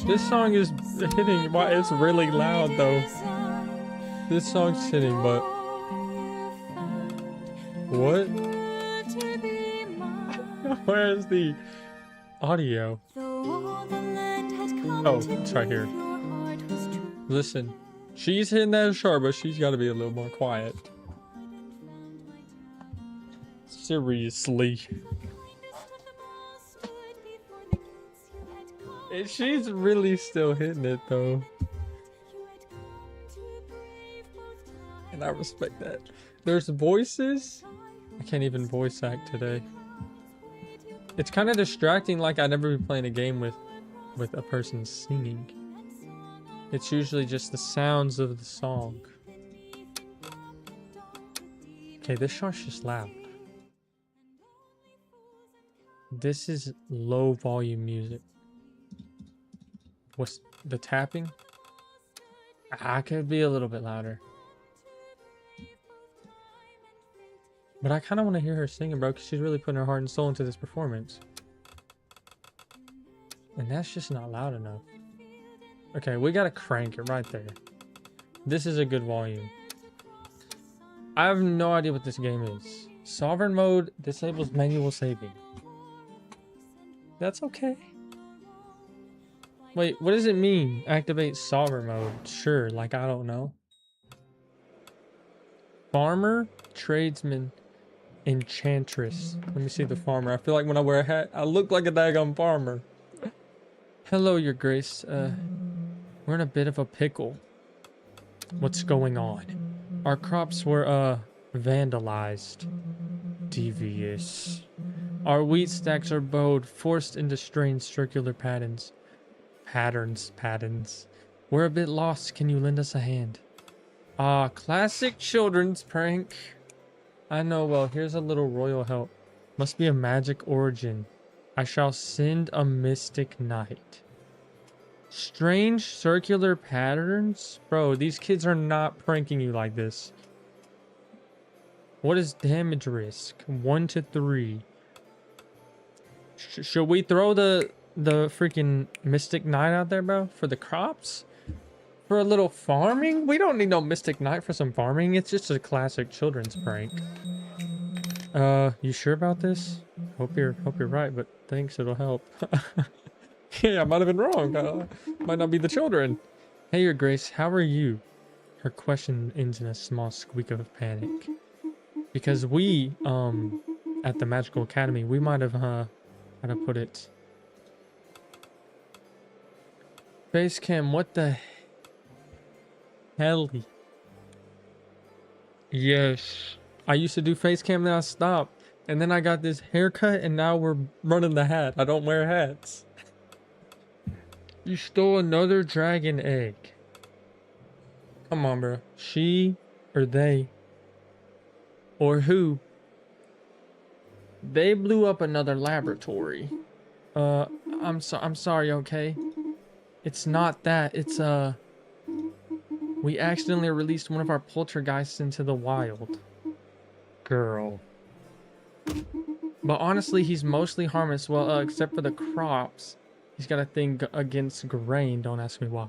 This song is hitting. Why it's really loud though. This song's hitting, but what? Where's the audio? Oh, it's right here. Listen, she's hitting that sharp, but she's got to be a little more quiet. Seriously. And she's really still hitting it though. And I respect that. There's voices. I can't even voice act today. It's kind of distracting, like I'd never be playing a game with a person singing. It's usually just the sounds of the song. Okay, this shot's just loud. This is low volume music. What's the tapping? I could be a little bit louder. But I kind of want to hear her singing, bro, because she's really putting her heart and soul into this performance. And that's just not loud enough. Okay, we gotta crank it right there. This is a good volume. I have no idea what this game is. Sovereign mode disables manual saving. That's okay. Wait, what does it mean? Activate sovereign mode. Sure, like I don't know. Farmer, tradesman, enchantress. Let me see the farmer. I feel like when I wear a hat, I look like a daggone farmer. Hello, your grace. We're in a bit of a pickle. What's going on? Our crops were, vandalized. Devious. Our wheat stacks are bowed, forced into strange circular patterns. Patterns. We're a bit lost. Can you lend us a hand? Ah, classic children's prank. I know well. Here's a little royal help. Must be a magic origin. I shall send a mystic knight. Strange circular patterns? Bro, these kids are not pranking you like this. What is damage risk? 1 to 3. Should we throw the freaking Mystic Knight out there, bro? For the crops? For a little farming? We don't need no Mystic Knight for some farming. It's just a classic children's prank. You sure about this? Hope you're right, but thanks, it'll help. Yeah, I might have been wrong. Might not be the children. Hey, your grace, how are you? Her question ends in a small squeak of panic. Because we, at the Magical Academy, we might have, how to put it? Facecam, what the hell? Yes. I used to do facecam, then I stopped. And then I got this haircut, and now we're running the hat. I don't wear hats. You stole another dragon egg. Come on, bro. She or they? Or who? They blew up another laboratory. I'm sorry, okay? It's not that. It's, we accidentally released one of our poltergeists into the wild. Girl. But honestly, he's mostly harmless. Well, except for the crops. He's got a thing against grain. Don't ask me why.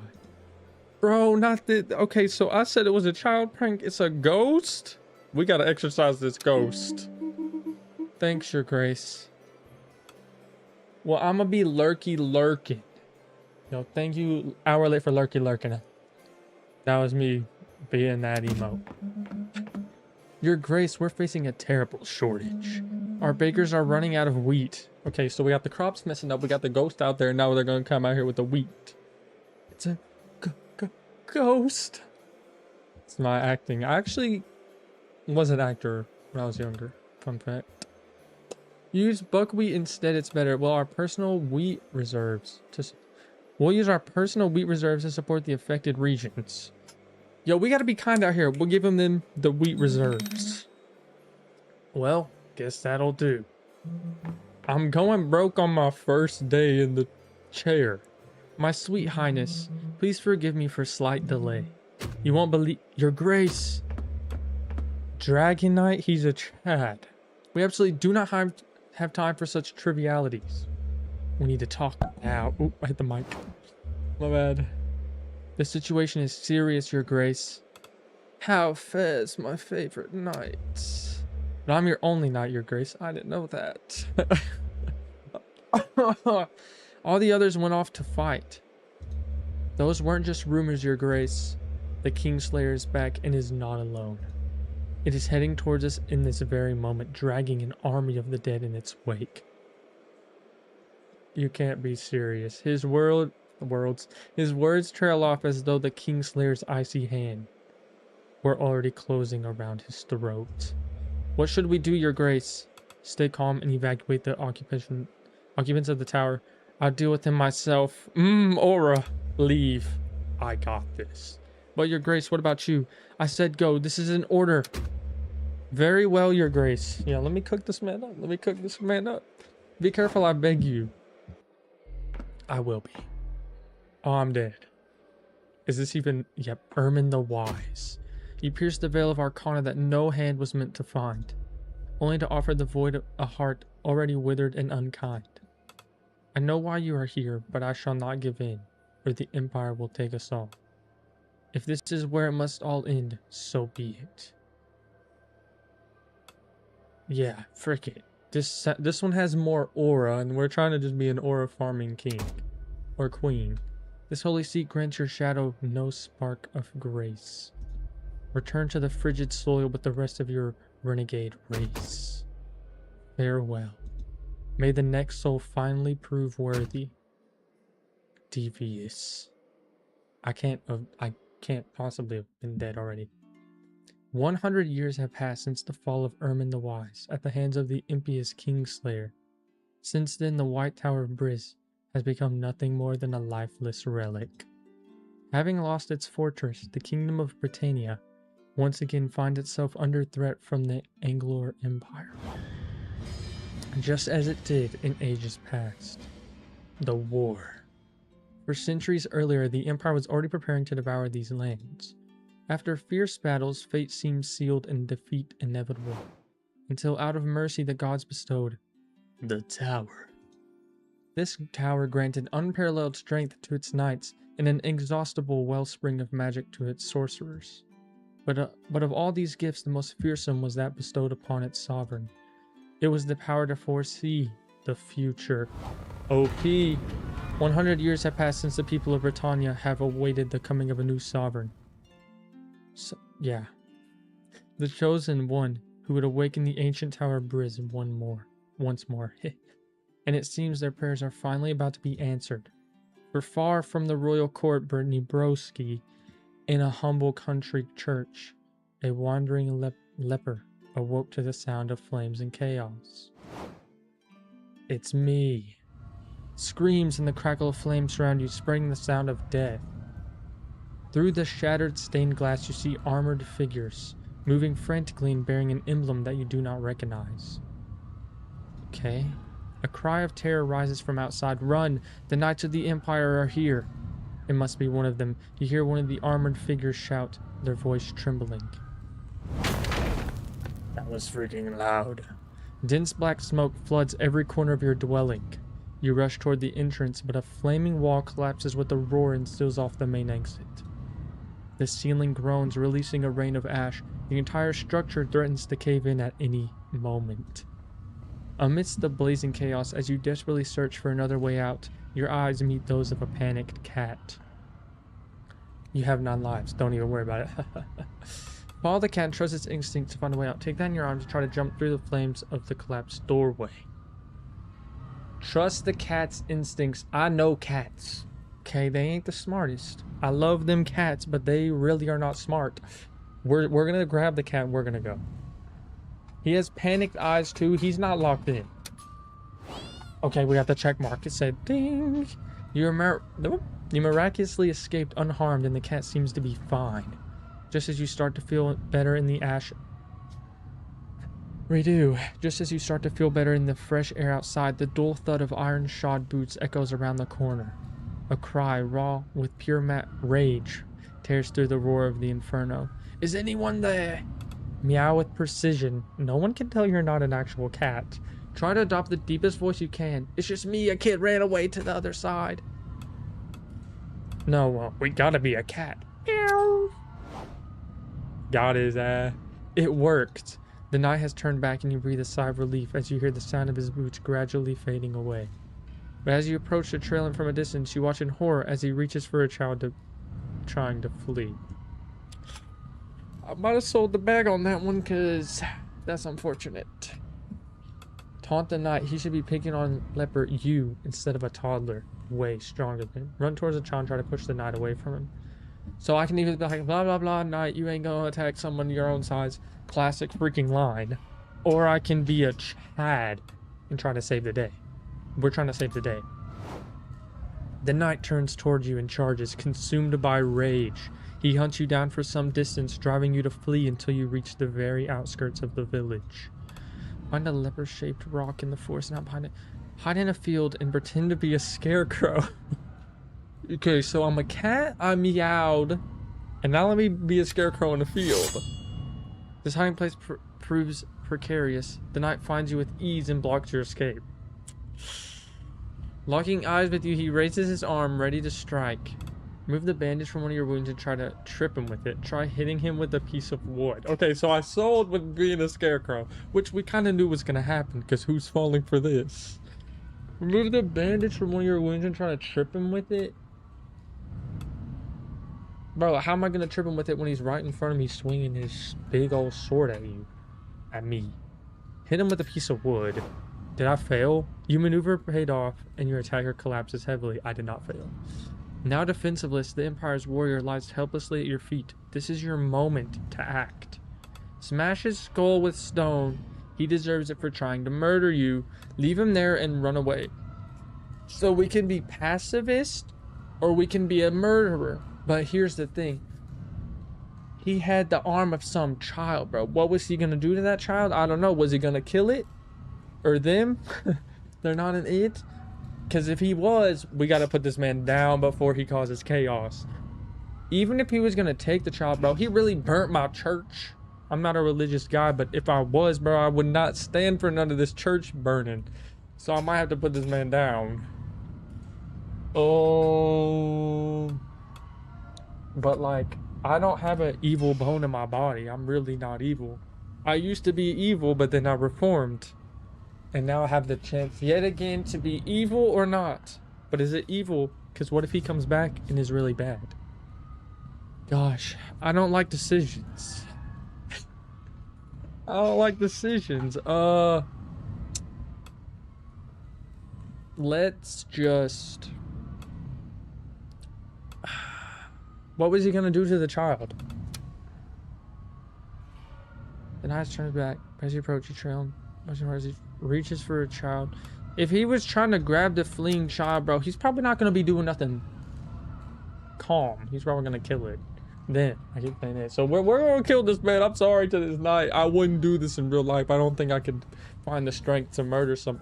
Bro, not the... Okay, so I said it was a child prank. It's a ghost? We gotta exorcise this ghost. Thanks, your grace. Well, I'm gonna be lurking. Yo, thank you, hour late for lurking. That was me being that emo. Your grace, we're facing a terrible shortage. Our bakers are running out of wheat. Okay, so we got the crops messing up. We got the ghost out there. And now they're gonna come out here with the wheat. It's a ghost. It's my acting. I actually was an actor when I was younger. Fun fact. Use buckwheat instead. It's better. Well, our personal wheat reserves. We'll use our personal wheat reserves to support the affected regions. Yo, we gotta be kind out here. We'll give them the wheat reserves. Well, guess that'll do. I'm going broke on my first day in the chair. My sweet highness, please forgive me for slight delay. You won't believe... Your grace! Dragon Knight, he's a Chad. We absolutely do not have time for such trivialities. We need to talk now. Oop, I hit the mic. My bad. The situation is serious, Your Grace. How fares my favorite knight? But I'm your only knight, Your Grace. I didn't know that. All the others went off to fight. Those weren't just rumors, Your Grace. The Kingslayer is back and is not alone. It is heading towards us in this very moment, dragging an army of the dead in its wake. You can't be serious. His words trail off as though the Kingslayer's icy hand were already closing around his throat. What should we do, Your Grace? Stay calm and evacuate the occupants of the tower. I'll deal with him myself. Aura, leave. I got this. But Your Grace, what about you? I said go. This is an order. Very well, Your Grace. Yeah, let me cook this man up. Be careful, I beg you. I will be. Oh, I'm dead. Is this even... Yep, Ermin the Wise. You pierced the veil of Arcana that no hand was meant to find, only to offer the void a heart already withered and unkind. I know why you are here, but I shall not give in, or the Empire will take us all. If this is where it must all end, so be it. Yeah, frick it. This one has more aura, and we're trying to just be an aura farming king. Or queen. This holy seat grants your shadow no spark of grace. Return to the frigid soil with the rest of your renegade race. Farewell. May the next soul finally prove worthy. Devious. I can't possibly have been dead already. 100 years have passed since the fall of Ermin the Wise at the hands of the impious Kingslayer. Since then, the White Tower of Briz has become nothing more than a lifeless relic. Having lost its fortress, the Kingdom of Britannia once again finds itself under threat from the Anglor Empire. Just as it did in ages past. The war. For centuries earlier, the Empire was already preparing to devour these lands. After fierce battles, fate seemed sealed and defeat inevitable, until out of mercy the gods bestowed the Tower. This tower granted unparalleled strength to its knights and an inexhaustible wellspring of magic to its sorcerers. But of all these gifts, the most fearsome was that bestowed upon its sovereign. It was the power to foresee the future. OP! 100 years have passed since the people of Britannia have awaited the coming of a new sovereign. So, yeah. The chosen one who would awaken the ancient Tower of Briz once more. And it seems their prayers are finally about to be answered. For far from the royal court, Brittany Broski, in a humble country church, a wandering leper awoke to the sound of flames and chaos. It's me. Screams and the crackle of flames surround you, spreading the sound of death. Through the shattered stained glass, you see armored figures, moving frantically and bearing an emblem that you do not recognize. Okay. A cry of terror rises from outside. Run! The Knights of the Empire are here! It must be one of them. You hear one of the armored figures shout, their voice trembling. That was freaking loud. Dense black smoke floods every corner of your dwelling. You rush toward the entrance, but a flaming wall collapses with a roar and seals off the main exit. The ceiling groans, releasing a rain of ash. The entire structure threatens to cave in at any moment. Amidst the blazing chaos, as you desperately search for another way out, your eyes meet those of a panicked cat. You have 9 lives. Don't even worry about it. Follow the cat and trust its instincts to find a way out. Take that in your arms and try to jump through the flames of the collapsed doorway. Trust the cat's instincts. I know cats. Okay, they ain't the smartest. I love them cats, but they really are not smart. We're gonna grab the cat. We're gonna go. He has panicked eyes too. He's not locked in. Okay, we got the check mark. It said ding. You miraculously escaped unharmed, and the cat seems to be fine. Just as you start to feel better in the ash. Redo. Just as you start to feel better in the fresh air outside, the dull thud of iron-shod boots echoes around the corner. A cry, raw with pure rage, tears through the roar of the inferno. Is anyone there? Meow with precision. No one can tell you're not an actual cat. Try to adopt the deepest voice you can. It's just me, a kid ran away to the other side. No, we gotta be a cat. Meow. Got his ass. It worked. The night has turned back and you breathe a sigh of relief as you hear the sound of his boots gradually fading away. But as you approach the trail and from a distance, you watch in horror as he reaches for a child trying to flee. I might have sold the bag on that one because that's unfortunate. Taunt the knight. He should be picking on leper you instead of a toddler. Way stronger than him. Run towards the child and try to push the knight away from him. So I can either be like, blah, blah, blah, knight, you ain't gonna attack someone your own size. Classic freaking line. Or I can be a Chad and try to save the day. We're trying to save the day. The knight turns towards you and charges, consumed by rage. He hunts you down for some distance, driving you to flee until you reach the very outskirts of the village. Find a leper-shaped rock in the forest and behind it. Hide in a field and pretend to be a scarecrow. Okay, so I'm a cat, I meowed, and now let me be a scarecrow in the field. This hiding place proves precarious. The knight finds you with ease and blocks your escape. Locking eyes with you, he raises his arm, ready to strike. Remove the bandage from one of your wounds and try to trip him with it. Try hitting him with a piece of wood. Okay, so I sold with being a scarecrow, which we kind of knew was going to happen, because who's falling for this? Remove the bandage from one of your wounds and try to trip him with it? Bro, how am I going to trip him with it when he's right in front of me swinging his big old sword at you? At me. Hit him with a piece of wood. Did I fail? Your maneuver paid off, and your attacker collapses heavily. I did not fail. Now defensiveless, the Empire's warrior lies helplessly at your feet. This is your moment to act. Smash his skull with stone. He deserves it for trying to murder you. Leave him there and run away. So we can be pacifist, or we can be a murderer. But here's the thing. He had the arm of some child, bro. What was he gonna do to that child? I don't know. Was he gonna kill it? Or them? They're not an it? Because if he was, we got to put this man down before he causes chaos. Even if he was going to take the child, bro, he really burnt my church. I'm not a religious guy, but if I was, bro, I would not stand for none of this church burning. So I might have to put this man down. Oh. But, like, I don't have an evil bone in my body. I'm really not evil. I used to be evil, but then I reformed. And now I have the chance yet again to be evil or not. But is it evil? Because what if he comes back and is really bad? Gosh, I don't like decisions. I don't like decisions. Let's just... What was he gonna do to the child? The knight turns back. As you approach, you trail him. As he reaches for a child. If he was trying to grab the fleeing child, bro, he's probably not going to be doing nothing calm. He's probably going to kill it. Then, I keep saying that. So we're going to kill this man. I'm sorry to this knight. I wouldn't do this in real life. I don't think I could find the strength to murder some.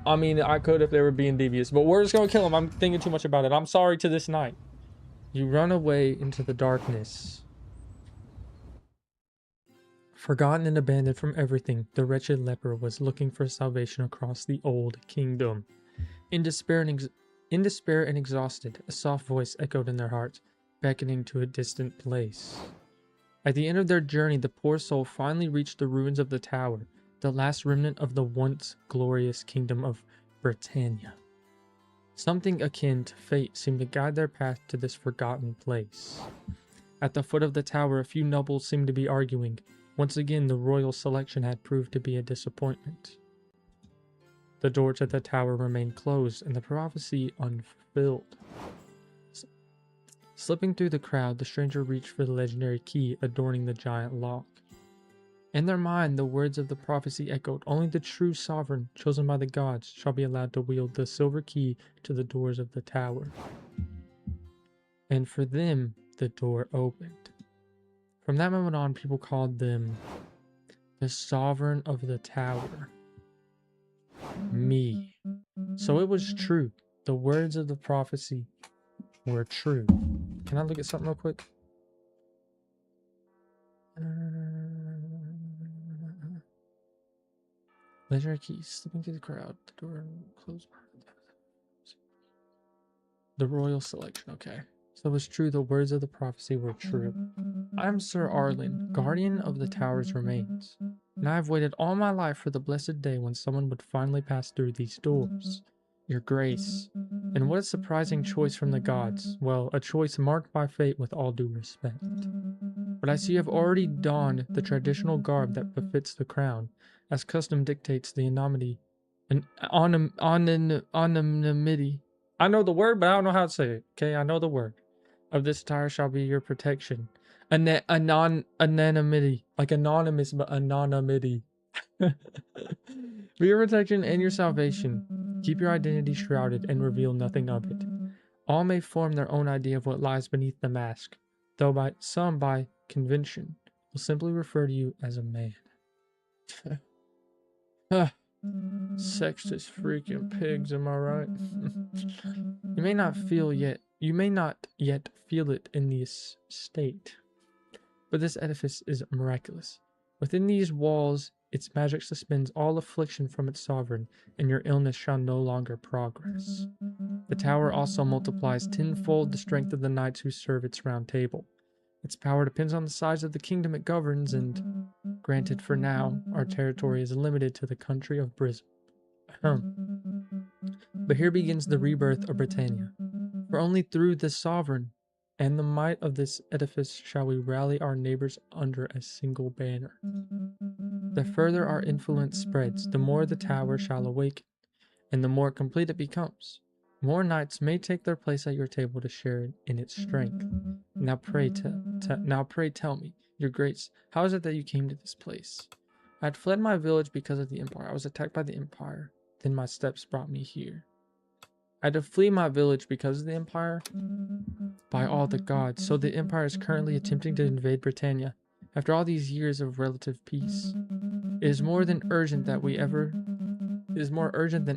I mean, I could if they were being devious. But we're just going to kill him. I'm thinking too much about it. I'm sorry to this knight. You run away into the darkness. Forgotten and abandoned from everything, the wretched leper was looking for salvation across the old kingdom. In despair and exhausted, a soft voice echoed in their hearts, beckoning to a distant place. At the end of their journey, the poor soul finally reached the ruins of the tower, the last remnant of the once glorious kingdom of Britannia. Something akin to fate seemed to guide their path to this forgotten place. At the foot of the tower, a few nobles seemed to be arguing. Once again, the royal selection had proved to be a disappointment. The door to the tower remained closed and the prophecy unfulfilled. Slipping through the crowd, the stranger reached for the legendary key adorning the giant lock. In their mind, the words of the prophecy echoed, only the true sovereign, chosen by the gods, shall be allowed to wield the silver key to the doors of the tower. And for them, the door opened. From that moment on, people called them the Sovereign of the Tower. Me. So it was true. The words of the prophecy were true. Can I look at something real quick? Legendary keys, slipping through the crowd, the door closed. The royal selection, okay. So it was true, the words of the prophecy were true. I am Sir Arlen, guardian of the tower's remains, and I have waited all my life for the blessed day when someone would finally pass through these doors. Your grace. And what a surprising choice from the gods. Well, a choice marked by fate with all due respect. But I see you have already donned the traditional garb that befits the crown, as custom dictates the anonymity. Anonymity. I know the word, but I don't know how to say it. Okay, I know the word. Of this attire shall be your protection. Anonymity. Like anonymous, but anonymity. For your protection and your salvation, keep your identity shrouded and reveal nothing of it. All may form their own idea of what lies beneath the mask, though by convention, will simply refer to you as a man. Sexist freaking pigs, am I right? You may not yet feel it in this state, but this edifice is miraculous. Within these walls, its magic suspends all affliction from its sovereign, and your illness shall no longer progress. The tower also multiplies tenfold the strength of the knights who serve its round table. Its power depends on the size of the kingdom it governs, and, granted for now, our territory is limited to the country of Brisbane. But here begins the rebirth of Britannia, for only through the sovereign and the might of this edifice shall we rally our neighbors under a single banner. The further our influence spreads, the more the tower shall awaken, and the more complete it becomes. More knights may take their place at your table to share in its strength. Now pray tell me, your grace, how is it that you came to this place? I had fled my village because of the Empire. I was attacked by the Empire. Then my steps brought me here. I had to flee my village because of the Empire? By all the gods, so the Empire is currently attempting to invade Britannia. After all these years of relative peace, it is more urgent than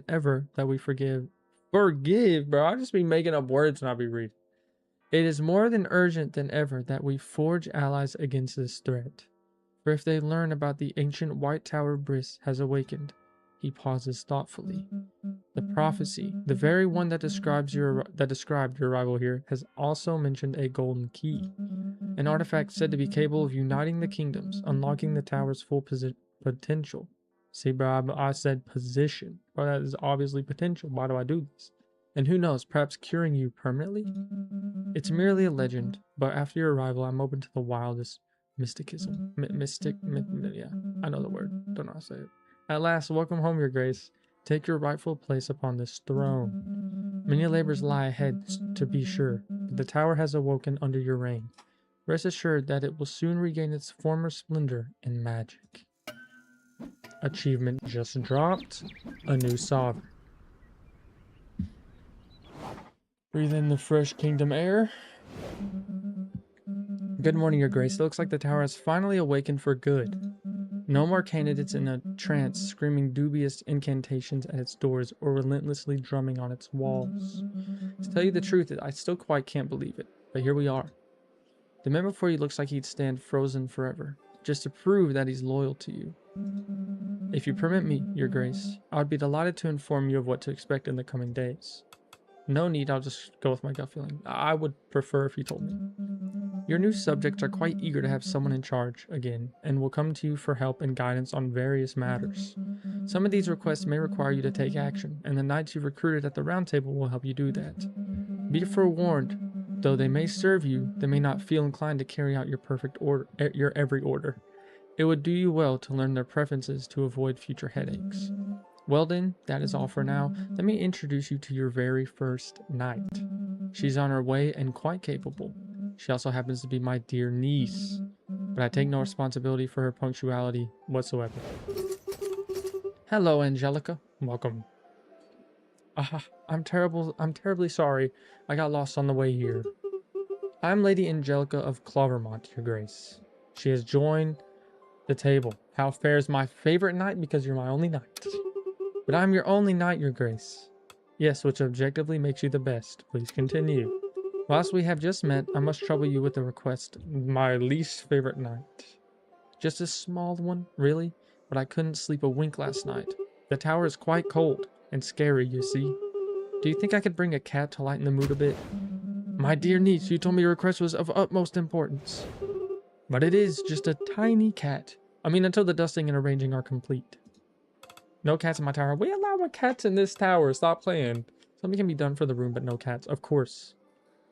ever that we forgive, bro. I'll just be making up words and I'll be reading. It is more than urgent than ever that we forge allies against this threat. For if they learn about the ancient White Tower Briss has awakened, he pauses thoughtfully. The prophecy, the very one that described your arrival here, has also mentioned a golden key, an artifact said to be capable of uniting the kingdoms, unlocking the tower's full potential. See, bro, I said position. Well, that is obviously potential. Why do I do this? And who knows, perhaps curing you permanently? It's merely a legend, but after your arrival, I'm open to the wildest mysticism. Yeah, I know the word. Don't know how to say it. At last, welcome home, your grace. Take your rightful place upon this throne. Many labors lie ahead, to be sure, but the tower has awoken under your reign. Rest assured that it will soon regain its former splendor and magic. Achievement just dropped. A new sovereign. Breathe in the fresh kingdom air. Good morning, your grace. It looks like the tower has finally awakened for good. No more candidates in a trance screaming dubious incantations at its doors or relentlessly drumming on its walls. To tell you the truth, I still quite can't believe it, but here we are. The man before you looks like he'd stand frozen forever, just to prove that he's loyal to you. If you permit me, your grace, I would be delighted to inform you of what to expect in the coming days. No need, I'll just go with my gut feeling. I would prefer if you told me. Your new subjects are quite eager to have someone in charge again, and will come to you for help and guidance on various matters. Some of these requests may require you to take action, and the knights you've recruited at the round table will help you do that. Be forewarned, though they may serve you, they may not feel inclined to carry out your every order. It would do you well to learn their preferences to avoid future headaches. Well then, that is all for now. Let me introduce you to your very first knight. She's on her way and quite capable. She also happens to be my dear niece, but I take no responsibility for her punctuality whatsoever. Hello, Angelica. Welcome. I'm terribly sorry. I got lost on the way here. I'm Lady Angelica of Clovermont, your grace. She has joined the table. How fares my favorite knight, because you're my only knight. But I'm your only knight, your grace. Yes, which objectively makes you the best. Please continue. Whilst we have just met, I must trouble you with a request. My least favorite night. Just a small one, really? But I couldn't sleep a wink last night. The tower is quite cold and scary, you see. Do you think I could bring a cat to lighten the mood a bit? My dear niece, you told me your request was of utmost importance. But it is just a tiny cat. I mean, until the dusting and arranging are complete. No cats in my tower. We allow cats in this tower. Stop playing. Something can be done for the room, but no cats. Of course.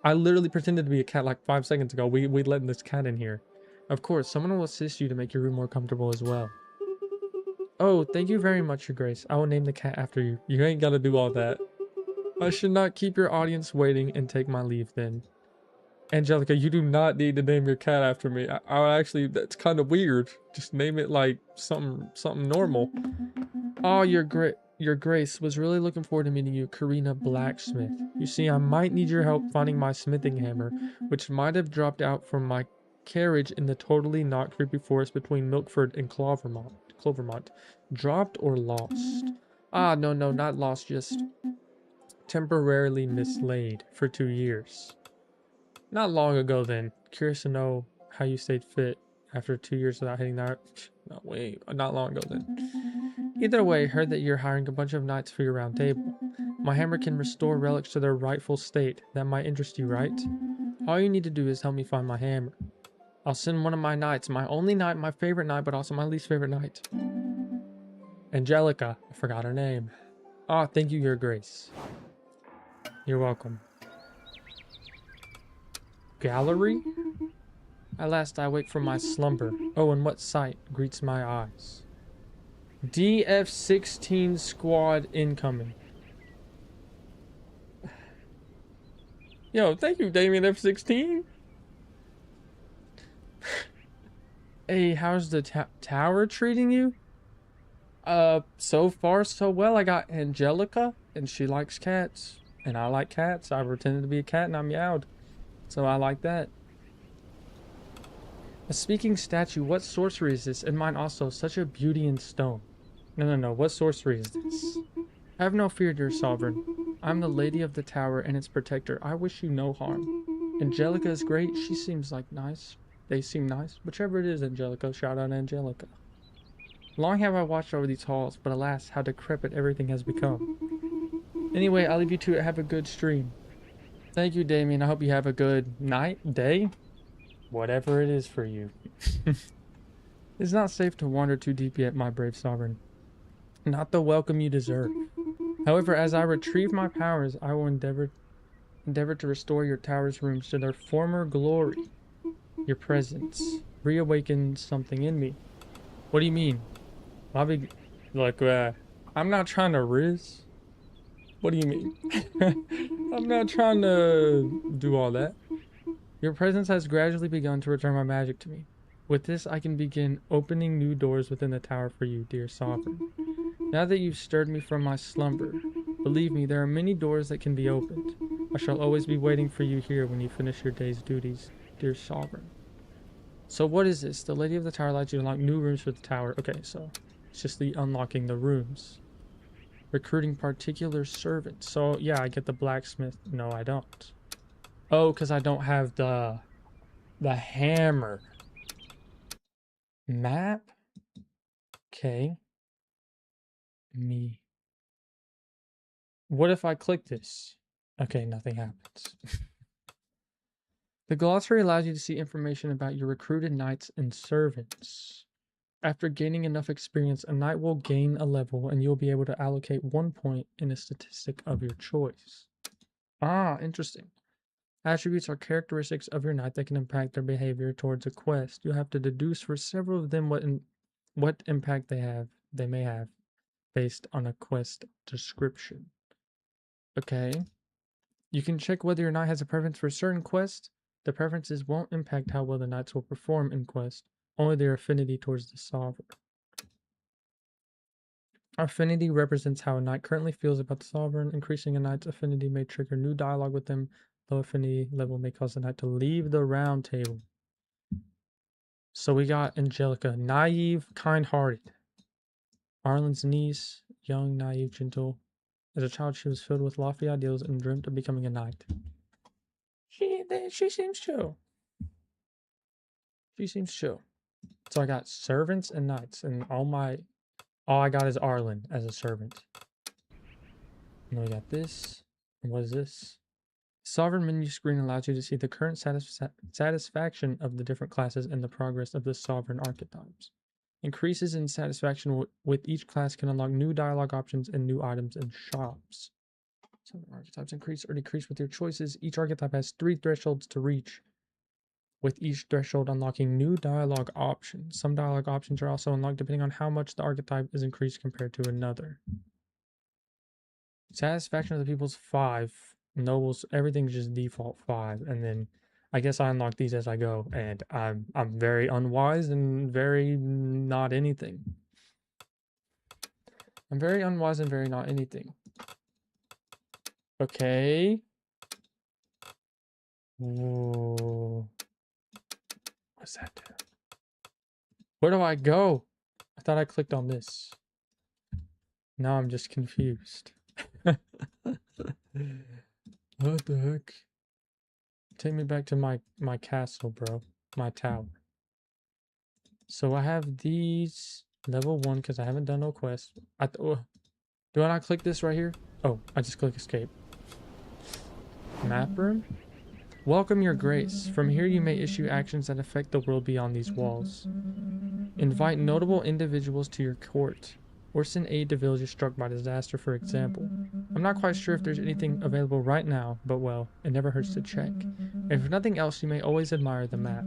I literally pretended to be a cat like 5 seconds ago. We let this cat in here. Of course, someone will assist you to make your room more comfortable as well. Oh, thank you very much, Your Grace. I will name the cat after you. You ain't gotta do all that. I should not keep your audience waiting and take my leave then. Angelica, you do not need to name your cat after me. I actually, that's kind of weird. Just name it like something normal. Oh, Your Grace, was really looking forward to meeting you, Karina Blacksmith. You see, I might need your help finding my smithing hammer, which might have dropped out from my carriage in the totally not creepy forest between Milkford and Clovermont. Dropped or lost? Ah, no, not lost, just temporarily mislaid for 2 years. Not long ago then. Curious to know how you stayed fit after 2 years without hitting that. No, wait, not long ago then. Either way, heard that you're hiring a bunch of knights for your round table. My hammer can restore relics to their rightful state. That might interest you, right? All you need to do is help me find my hammer. I'll send one of my knights, my only knight, my favorite knight, but also my least favorite knight. Angelica. I forgot her name. Ah, thank you, Your Grace. You're welcome. Gallery? At last I wake from my slumber. Oh, and what sight greets my eyes? DF-16 squad incoming. Yo, thank you, Damien F-16. Hey, how's the tower treating you? So far so well. I got Angelica, and she likes cats. And I like cats. I pretended to be a cat and I meowed. So I like that. A speaking statue. What sorcery is this? And mine also. Such a beauty in stone. No. What sorcery is this? Have no fear, dear sovereign. I'm the lady of the tower and its protector. I wish you no harm. Angelica is great. She seems like nice. They seem nice. Whichever it is, Angelica. Shout out Angelica. Long have I watched over these halls, but alas, how decrepit everything has become. Anyway, I'll leave you to it. Have a good stream. Thank you, Damien. I hope you have a good night, day, whatever it is for you. It's not safe to wander too deep yet, my brave sovereign. Not the welcome you deserve. However, as I retrieve my powers, I will endeavor to restore your tower's rooms to their former glory. Your presence reawakens something in me. What do you mean? I'm not trying to riz. What do you mean? I'm not trying to do all that. Your presence has gradually begun to return my magic to me. With this, I can begin opening new doors within the tower for you, dear sovereign. Now that you've stirred me from my slumber, believe me, there are many doors that can be opened. I shall always be waiting for you here when you finish your day's duties, dear sovereign. So what is this? The Lady of the Tower allows you to unlock new rooms for the tower. Okay, so it's just the unlocking the rooms. Recruiting particular servants. So yeah, I get the blacksmith. No, I don't. Oh, because I don't have the hammer. Map? Okay. Me. What if I click this? Okay, nothing happens. The glossary allows you to see information about your recruited knights and servants. After gaining enough experience, a knight will gain a level and you'll be able to allocate 1 point in a statistic of your choice. Ah, interesting. Attributes are characteristics of your knight that can impact their behavior towards a quest. You have to deduce for several of them what impact they may have based on a quest description. Okay. You can check whether your knight has a preference for a certain quest. The preferences won't impact how well the knights will perform in quest, only their affinity towards the sovereign. Affinity represents how a knight currently feels about the sovereign. Increasing a knight's affinity may trigger new dialogue with them. Low affinity level may cause the knight to leave the round table. So we got Angelica, naive, kind-hearted. Arlen's niece, young, naive, gentle. As a child, she was filled with lofty ideals and dreamt of becoming a knight. She seems chill. She seems chill. So I got servants and knights, and all I got is Arlen as a servant. And then we got this. And what is this? Sovereign menu screen allows you to see the current satisfaction of the different classes and the progress of the sovereign archetypes. Increases in satisfaction with each class can unlock new dialogue options and new items and shops. Some archetypes increase or decrease with your choices. Each archetype has 3 thresholds to reach, with each threshold unlocking new dialogue options. Some dialogue options are also unlocked depending on how much the archetype is increased compared to another. Satisfaction of the people's 5. Nobles, everything's just default 5. And then I guess I unlock these as I go. And I'm very unwise and very not anything. I'm very unwise and very not anything. Okay. Whoa. What's that do? Where do I go? I thought I clicked on this. Now I'm just confused. What the heck? Take me back to my castle, bro. My tower. So I have these level 1 because I haven't done no quest. Do I not click this right here? Oh, I just click escape. Map room? Welcome your grace. From here you may issue actions that affect the world beyond these walls. Invite notable individuals to your court, or send aid to villages struck by disaster, for example. I'm not quite sure if there's anything available right now, but well, it never hurts to check. If nothing else, you may always admire the map.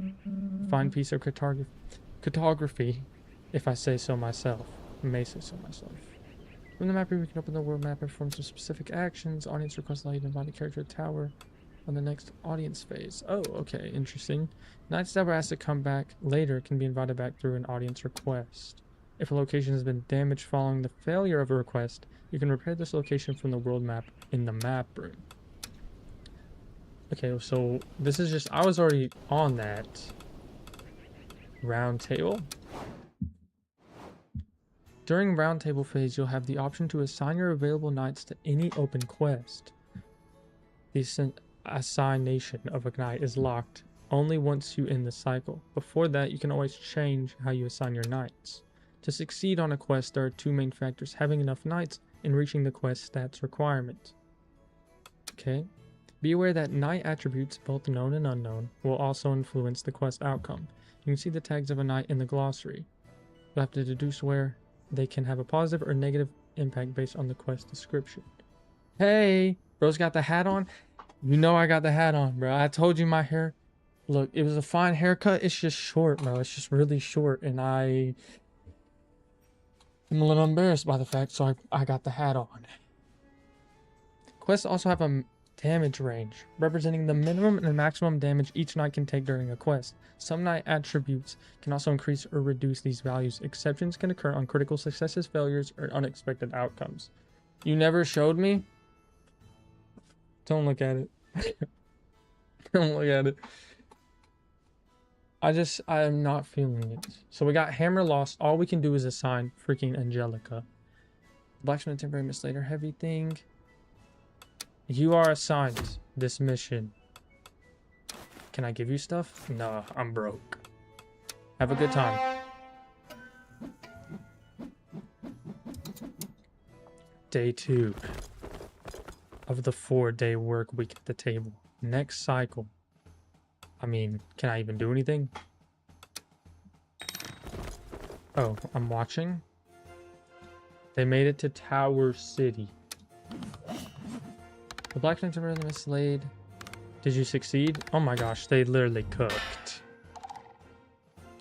Fine piece of cartography, if I say so myself. I may say so myself. From the map, we can open the world map and perform some specific actions. Audience requests allow you to invite a character to the tower on the next audience phase. Oh, okay, interesting. Knights that were asked to come back later can be invited back through an audience request. If a location has been damaged following the failure of a request, you can repair this location from the world map in the map room. Okay, so this is just, I was already on that round table. During round table phase, you'll have the option to assign your available knights to any open quest. The assignation of a knight is locked only once you end the cycle. Before that, you can always change how you assign your knights. To succeed on a quest, there are 2 main factors: having enough knights and reaching the quest stats requirement. Okay. Be aware that knight attributes, both known and unknown, will also influence the quest outcome. You can see the tags of a knight in the glossary. You'll have to deduce where they can have a positive or negative impact based on the quest description. Hey, bro's got the hat on. You know I got the hat on, bro. I told you my hair. Look, it was a fine haircut. It's just short, bro. It's just really short, and I'm a little embarrassed by the fact, so I got the hat on. Quests also have a damage range, representing the minimum and maximum damage each knight can take during a quest. Some knight attributes can also increase or reduce these values. Exceptions can occur on critical successes, failures, or unexpected outcomes. You never showed me? Don't look at it. Don't look at it. I am not feeling it. So we got Hammer lost. All we can do is assign freaking Angelica. Blacksmith temporary mislater heavy thing. You are assigned this mission. Can I give you stuff? No, I'm broke. Have a good time. Day 2 of the 4-day work week at the table. Next cycle. I mean, can I even do anything? Oh, I'm watching. They made it to Tower City. The blacksmiths are really mislaid. Did you succeed? Oh my gosh, they literally cooked.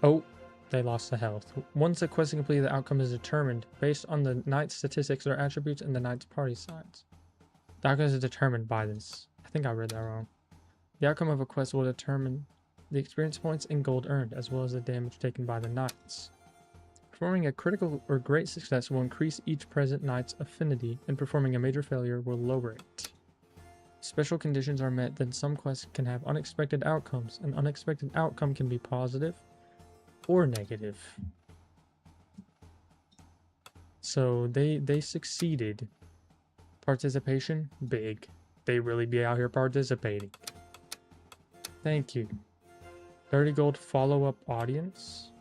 Oh, they lost the health. Once the quest is completed, the outcome is determined based on the knight's statistics or attributes and the knight's party size. The outcome is determined by this. I think I read that wrong. The outcome of a quest will determine the experience points and gold earned, as well as the damage taken by the knights. Performing a critical or great success will increase each present knight's affinity, and performing a major failure will lower it. Special conditions are met, then some quests can have unexpected outcomes. An unexpected outcome can be positive or negative. So they succeeded. Participation, big. They really be out here participating. Thank you. 30 gold follow-up audience.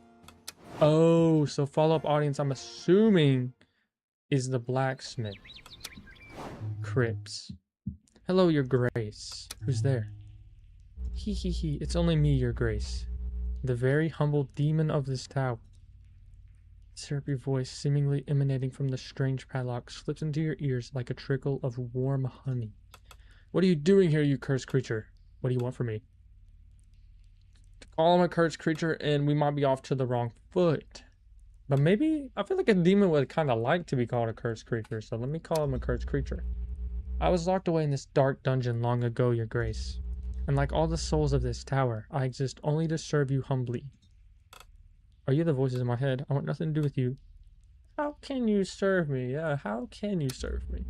Oh, so follow-up audience, I'm assuming, is the blacksmith. Crips. Hello, your grace. Who's there? He, it's only me, your grace. The very humble demon of this tower. Syrupy voice, seemingly emanating from the strange padlock, slips into your ears like a trickle of warm honey. What are you doing here, you cursed creature? What do you want from me? To call him a cursed creature, and we might be off to the wrong foot. But maybe, I feel like a demon would kind of like to be called a cursed creature, so let me call him a cursed creature. I was locked away in this dark dungeon long ago, your grace. And like all the souls of this tower, I exist only to serve you humbly. Are you the voices in my head? I want nothing to do with you. How can you serve me? Yeah, how can you serve me?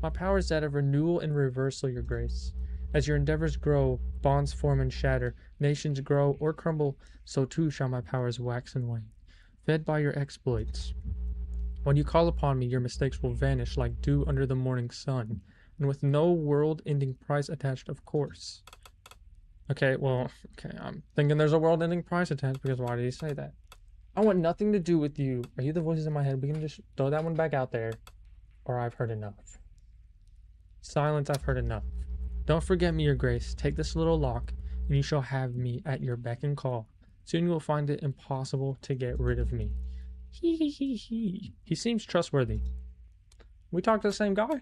My power is that of renewal and reversal, your grace. As your endeavors grow, bonds form and shatter, nations grow or crumble, so too shall my powers wax and wane, fed by your exploits. When you call upon me, your mistakes will vanish like dew under the morning sun, and with no world-ending price attached, of course. Okay, well, okay, I'm thinking there's a world-ending price attached, because why did he say that? I want nothing to do with you. Are you the voices in my head? We can just throw that one back out there, or I've heard enough. Silence, I've heard enough. Don't forget me, your grace. Take this little lock, and you shall have me at your beck and call. Soon you will find it impossible to get rid of me. He seems trustworthy. We talk to the same guy?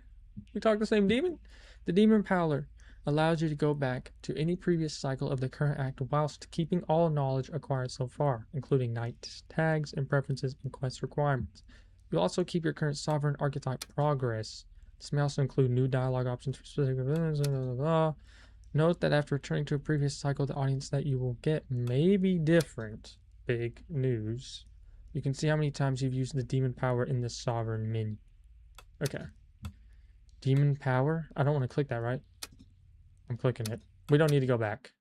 We talk to the same demon? The demon Prowler allows you to go back to any previous cycle of the current act whilst keeping all knowledge acquired so far, including knight's tags and preferences and quest requirements. You'll also keep your current sovereign archetype progress. This may also include new dialogue options for specific events. Note that after returning to a previous cycle, the audience that you will get may be different. Big news. You can see how many times you've used the demon power in the sovereign menu. Okay. Demon power? I don't want to click that, right? I'm clicking it. We don't need to go back.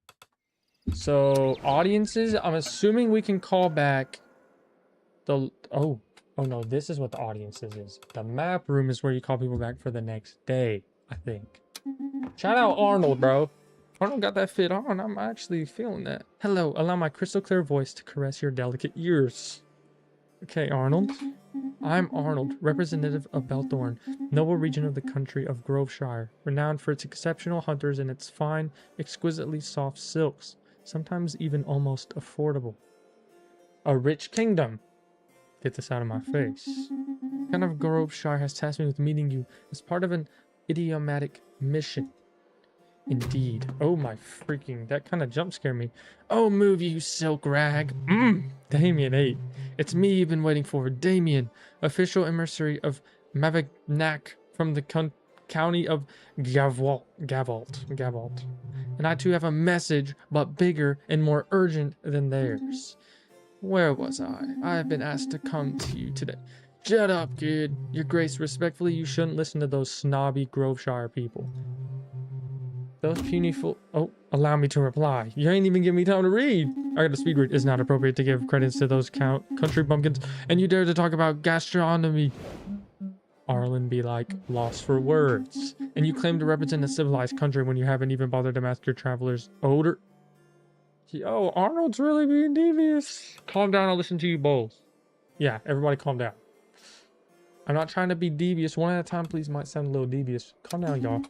So, audiences, I'm assuming we can call back the... Oh no, this is what the audiences is. The map room is where you call people back for the next day, I think. Shout out Arnold, bro. Arnold got that fit on. I'm actually feeling that. Hello, allow my crystal clear voice to caress your delicate ears. Okay, Arnold. I'm Arnold, representative of Belthorn, noble region of the country of Groveshire, renowned for its exceptional hunters and its fine, exquisitely soft silks, sometimes even almost affordable. A rich kingdom. Get this out of my face. The Count of Groveshire has tasked me with meeting you as part of an idiomatic mission. Indeed. Oh my freaking, that kind of jump scared me. Oh, move you silk rag. Damien 8. It's me you've been waiting for, Damien, official emissary of Mavagnac from the county of Gavalt. And I too have a message, but bigger and more urgent than theirs. Where was I? I have been asked to come to you today. Shut up, kid. Your grace, respectfully, you shouldn't listen to those snobby Groveshire people. Those puny allow me to reply. You ain't even give me time to read. I got a speed read. It's not appropriate to give credits to those country bumpkins, and you dare to talk about gastronomy. Arlen be like, lost for words. And you claim to represent a civilized country when you haven't even bothered to mask your traveler's odor. Yo, Arnold's really being devious. Calm down, I'll listen to you both. Yeah, everybody calm down. I'm not trying to be devious. One at a time, please, might sound a little devious. Calm down, y'all.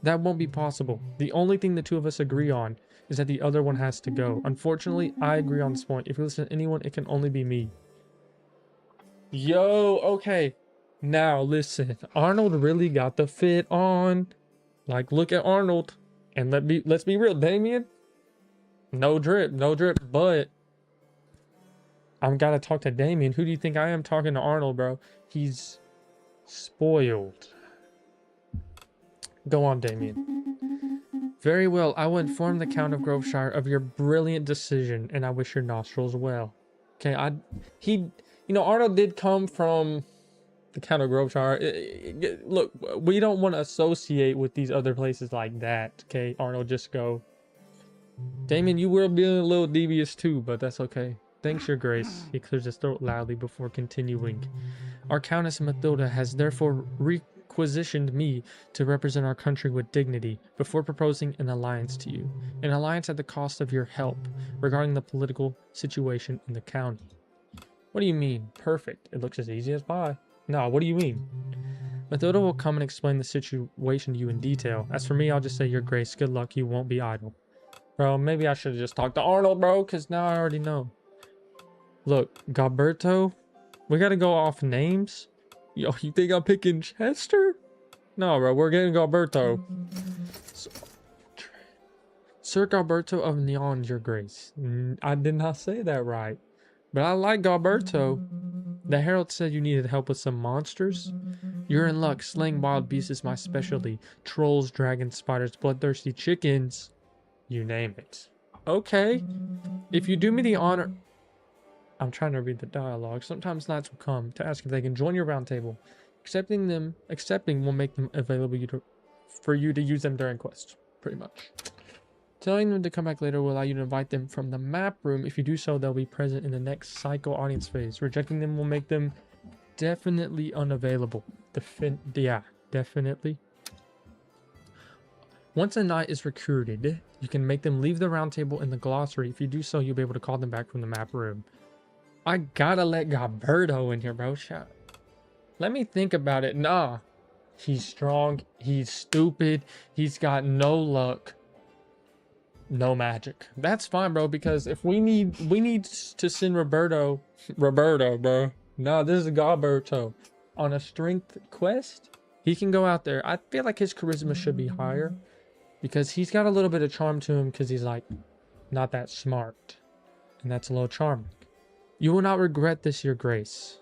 That won't be possible. The only thing the two of us agree on is that the other one has to go. Unfortunately, I agree on this point. If you listen to anyone, it can only be me. Yo, okay. Now, listen. Arnold really got the fit on. Like, look at Arnold. And let's be real, Damien. No drip, but I'm gotta talk to Damien. Who do you think I am talking to Arnold, bro? He's spoiled. Go on, Damien. Very well, I will inform the Count of Groveshire of your brilliant decision, and I wish your nostrils well. Okay, Arnold did come from the Count of Groveshire. Look, we don't want to associate with these other places like that. Okay, Arnold, just go. Damien, you were being a little devious too, but that's okay. Thanks, your grace. He clears his throat loudly before continuing. Our Countess Mathilda has therefore requisitioned me to represent our country with dignity before proposing an alliance to you. An alliance at the cost of your help regarding the political situation in the county. What do you mean? Perfect. It looks as easy as pie. No, what do you mean? Mathilda will come and explain the situation to you in detail. As for me, I'll just say, Your Grace, good luck, you won't be idle. Bro, maybe I should have just talked to Arnold, bro, because now I already know. Look, Gilberto, we gotta go off names? Yo, you think I'm picking Chester? No, bro, we're getting Gilberto. Sir Gilberto of Neon, Your Grace. I did not say that right. But I like Gilberto. The herald said you needed help with some monsters. You're in luck. Slaying wild beasts is my specialty. Trolls, dragons, spiders, bloodthirsty chickens. You name it. Okay. If you do me the honor... I'm trying to read the dialogue. Sometimes knights will come to ask if they can join your round table. Accepting will make them available for you to use them during quests. Pretty much. Telling them to come back later will allow you to invite them from the map room. If you do so, they'll be present in the next cycle audience phase. Rejecting them will make them definitely unavailable. Yeah, definitely. Once a knight is recruited, you can make them leave the round table in the glossary. If you do so, you'll be able to call them back from the map room. I gotta let Gilberto in here, bro. Let me think about it. Nah. He's strong. He's stupid. He's got no luck. No magic. That's fine, bro, because if we need to send Roberto, bro. No, this is Gilberto. On a strength quest, he can go out there. I feel like his charisma should be higher because he's got a little bit of charm to him because he's like not that smart. And that's a little charming. You will not regret this, Your Grace.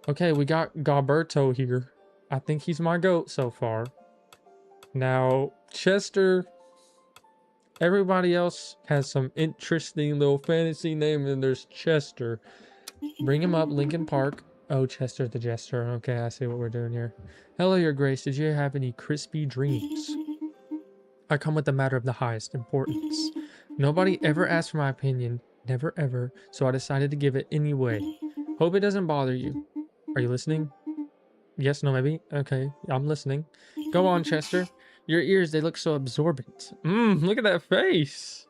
Okay, we got Gilberto here. I think he's my goat so far. Now, Chester... Everybody else has some interesting little fantasy name, and there's Chester. Bring him up, Lincoln Park. Oh, Chester the Jester. Okay, I see what we're doing here. Hello, Your Grace. Did you have any crispy dreams? I come with a matter of the highest importance. Nobody ever asked for my opinion. Never ever. So I decided to give it anyway. Hope it doesn't bother you. Are you listening? Yes, no, maybe? Okay, I'm listening. Go on, Chester. Your ears, they look so absorbent. Look at that face.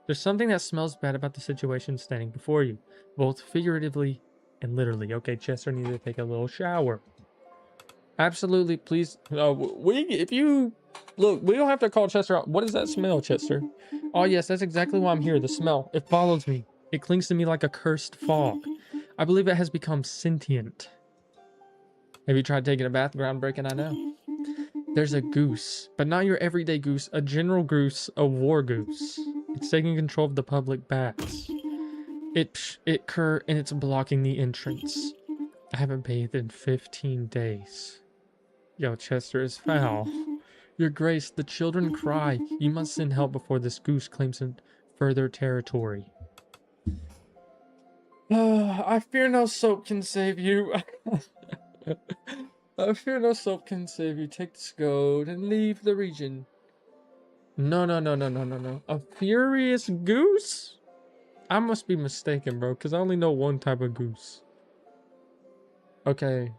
There's something that smells bad about the situation standing before you, both figuratively and literally. Okay, Chester needs to take a little shower. Absolutely, please. If you look, we don't have to call Chester out. What is that smell, Chester? Oh yes, that's exactly why I'm here. The smell. It follows me. It clings to me like a cursed fog. I believe it has become sentient. Have you tried taking a bath? Groundbreaking, I know. There's a goose, but not your everyday goose, a general goose, a war goose. It's taking control of the public baths. And it's blocking the entrance. I haven't bathed in 15 days. Yo, Chester is foul. Your Grace, the children cry. You must send help before this goose claims further territory. I fear no soap can save you. I fear no soap can save you. Take this goat and leave the region. No. A furious goose? I must be mistaken, bro, because I only know one type of goose. Okay.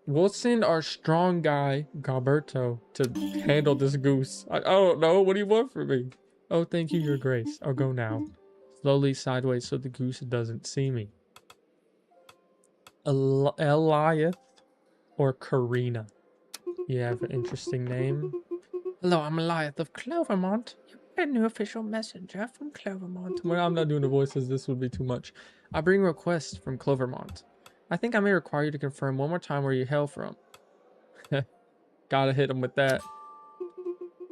We'll send our strong guy, Gilberto, to handle this goose. I don't know. What do you want from me? Oh, thank you, Your Grace. I'll go now. Slowly sideways so the goose doesn't see me. Eliath or Karina? You have an interesting name. Hello, I'm Eliath of Clovermont. You're a new official messenger from Clovermont. Well, I'm not doing the voices. This would be too much. I bring requests from Clovermont. I think I may require you to confirm one more time where you hail from. Gotta hit him with that.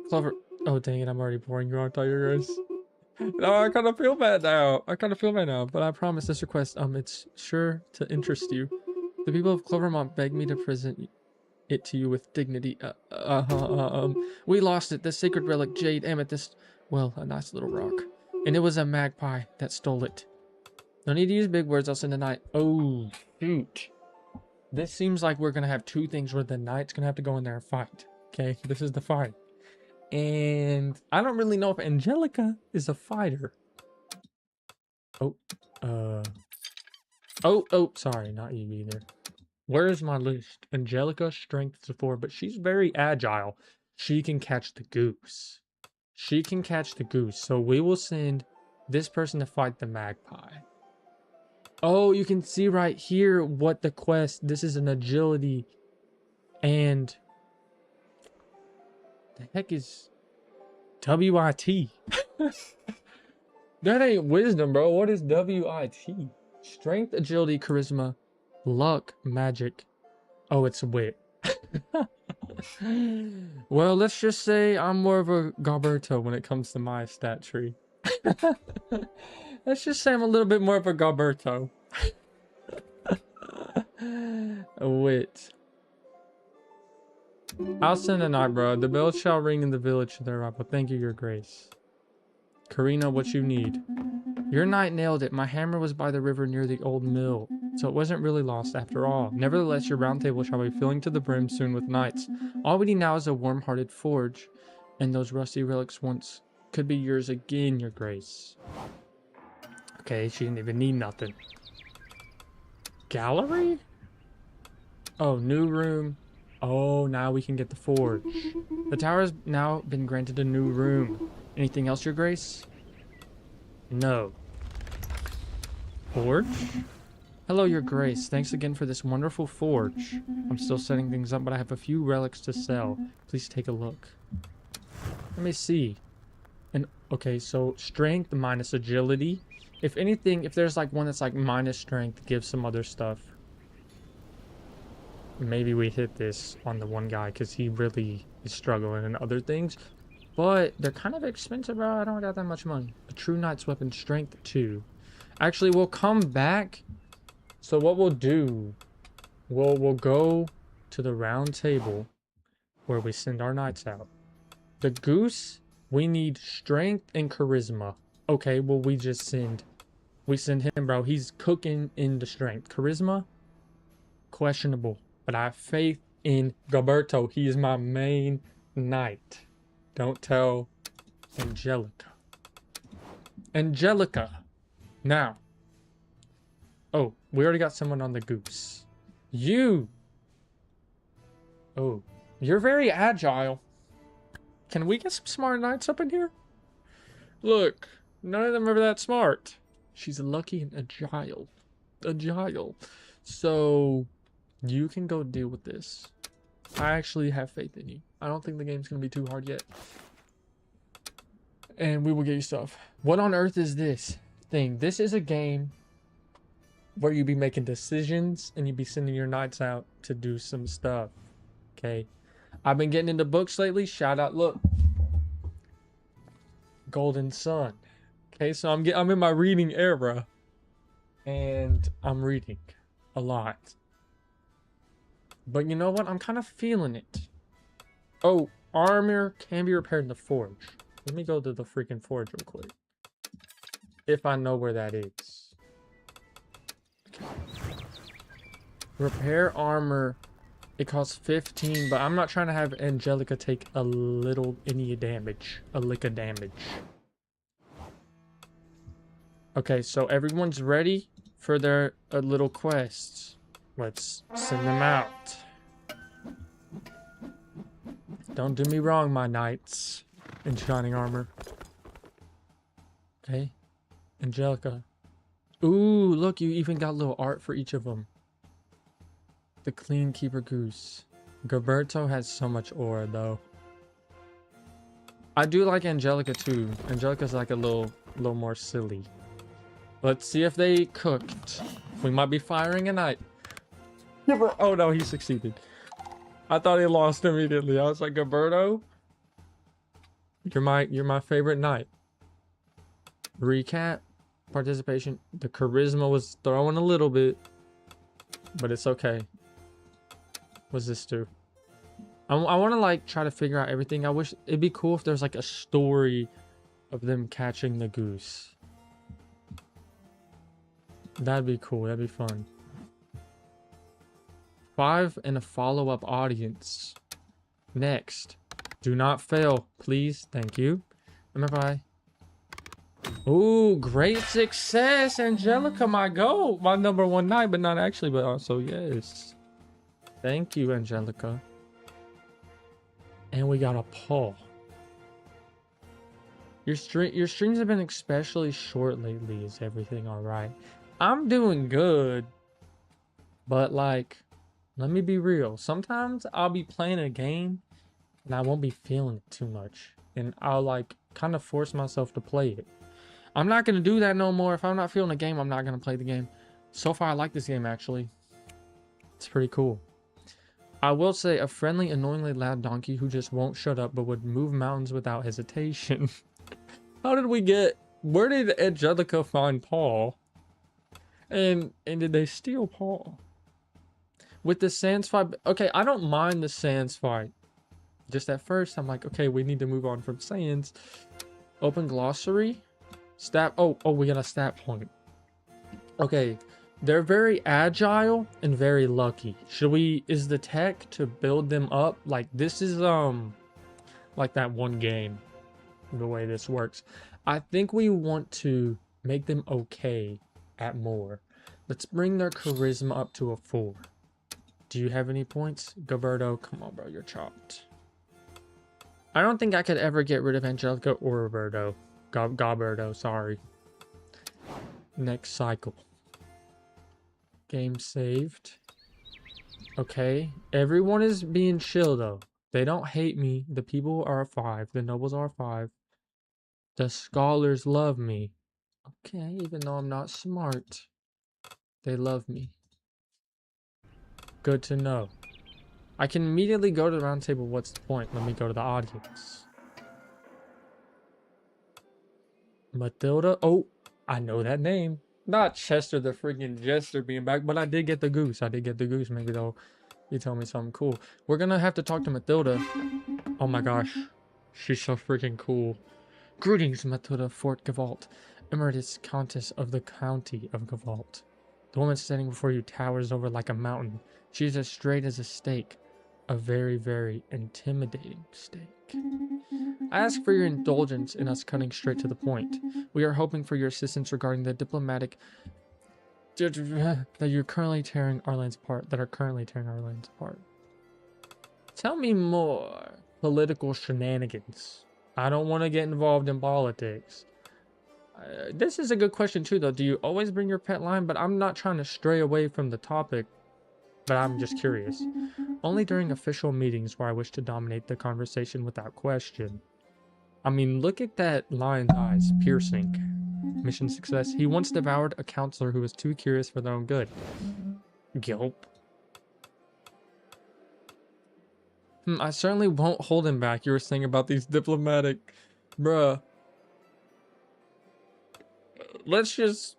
Clover... Oh, dang it. I'm already boring you, aren't I, Your Grace? No, I kind of feel bad now. But I promise this request, it's sure to interest you. The people of Clovermont begged me to present it to you with dignity. We lost it. The sacred relic, jade, amethyst. Well, a nice little rock. And it was a magpie that stole it. No need to use big words. I'll send a knight. Oh, shoot. This seems like we're going to have two things where the knight's going to have to go in there and fight. Okay, this is the fight. And I don't really know if Angelica is a fighter. Oh, sorry, not you either. Where is my list? Angelica, strength is 4, but she's very agile. She can catch the goose. So we will send this person to fight the magpie. Oh, you can see right here what the quest. This is an agility And the heck is WIT? That ain't wisdom, bro. What is WIT? Strength, agility, charisma, luck, magic. Oh, it's wit. Well, let's just say I'm more of a Gilberto when it comes to my stat tree. Let's just say I'm a little bit more of a Gilberto. Wit. I'll send a night, bro. The bell shall ring in the village thereof. But thank you, your grace. Karina, what you need? Your knight nailed it. My hammer was by the river near the old mill, so it wasn't really lost after all. Nevertheless, your round table shall be filling to the brim soon with knights. All we need now is a warm-hearted forge, and those rusty relics once could be yours again, your grace. Okay, she didn't even need nothing. Gallery? Oh, new room. Oh, now we can get the forge. The tower has now been granted a new room. Anything else, your grace? No. Forge? Hello, your grace. Thanks again for this wonderful forge. I'm still setting things up, but I have a few relics to sell. Please take a look. Let me see. And okay, so strength minus agility. If anything, if there's like one that's like minus strength, give some other stuff. Maybe we hit this on the one guy because he really is struggling in other things. But they're kind of expensive, bro. I don't got that much money. A true knight's weapon, strength 2. Actually, we'll come back. So what we'll do, we'll go to the round table where we send our knights out. The goose, we need strength and charisma. Okay, well, we send him, bro. He's cooking in the strength. Charisma, questionable. But I have faith in Gilberto. He is my main knight. Don't tell Angelica. Angelica. Now. Oh, we already got someone on the goose. You. Oh, you're very agile. Can we get some smart knights up in here? Look, none of them are that smart. She's lucky and agile. Agile. So, you can go deal with this. I actually have faith in you. I don't think the game's going to be too hard yet. And we will get you stuff. What on earth is this thing? This is a game where you be making decisions and you be sending your knights out to do some stuff. Okay. I've been getting into books lately. Shout out, look. Golden Sun. Okay, so I'm in my reading era. And I'm reading a lot. But you know what? I'm kind of feeling it. Oh, armor can be repaired in the forge. Let me go to the freaking forge real quick. If I know where that is. Okay. Repair armor. It costs 15, but I'm not trying to have Angelica take any damage. A lick of damage. Okay, so everyone's ready for their little quests. Let's send them out. Don't do me wrong, my knights in shining armor. Okay. Angelica. Ooh, look, you even got a little art for each of them. The Clean Keeper Goose. Gilberto has so much aura, though. I do like Angelica, too. Angelica's like a little more silly. Let's see if they cooked. We might be firing a knight. Oh no, he succeeded. I thought he lost immediately. I was like, Gilberto, you're my favorite knight. Recap, participation. The charisma was throwing a little bit, but it's okay. What's this do? I want to like try to figure out everything. I wish it'd be cool if there's like a story of them catching the goose. That'd be cool. That'd be fun. 5 and a follow-up audience. Next. Do not fail, please. Thank you. Bye-bye. Ooh, great success, Angelica, my goal. My number 1 knight, but not actually, but also yes. Thank you, Angelica. And we got a paw. Your streams have been especially short lately. Is everything all right? I'm doing good, but like, Let me be real. Sometimes I'll be playing a game and I won't be feeling it too much. And I'll like kind of force myself to play it. I'm not going to do that no more. If I'm not feeling a game, I'm not going to play the game. So far, I like this game actually. It's pretty cool. I will say a friendly, annoyingly loud donkey who just won't shut up but would move mountains without hesitation. How did we get... Where did Angelica find Paul? And did they steal Paul? With the Sans fight... Okay, I don't mind the Sans fight. Just at first, I'm like, okay, we need to move on from Sans. Open glossary. Stat... Oh, we got a stat point. Okay. They're very agile and very lucky. Should we... Is the tech to build them up? Like, this is, like that one game. The way this works. I think we want to make them okay at more. Let's bring their charisma up to a 4. Do you have any points? Gilberto, come on, bro. You're chopped. I don't think I could ever get rid of Angelica or Roberto. Gilberto, sorry. Next cycle. Game saved. Okay. Everyone is being chill, though. They don't hate me. The people are a 5. The nobles are a 5. The scholars love me. Okay, even though I'm not smart. They love me. Good to know. I can immediately go to the round table. What's the point? Let me go to the audience. Matilda. Oh, I know that name. Not Chester the freaking Jester being back, but I did get the goose. Maybe they'll tell me something cool. We're gonna have to talk to Matilda. Oh my gosh. She's so freaking cool. Greetings, Matilda Fort Gavalt, Emeritus Countess of the County of Gavalt. The woman standing before you towers over like a mountain. She is as straight as a stake. A very, very intimidating stake. I ask for your indulgence in us cutting straight to the point. We are hoping for your assistance regarding the diplomatic that you're currently tearing our lands apart. Tell me more. Political shenanigans. I don't want to get involved in politics. This is a good question too, though. Do you always bring your pet lion? But I'm not trying to stray away from the topic. But I'm just curious. Only during official meetings where I wish to dominate the conversation without question. I mean, look at that lion's eyes. Piercing. Mission success. He once devoured a counselor who was too curious for their own good. Gulp. I certainly won't hold him back. You were saying about these diplomatic... Bruh. Let's just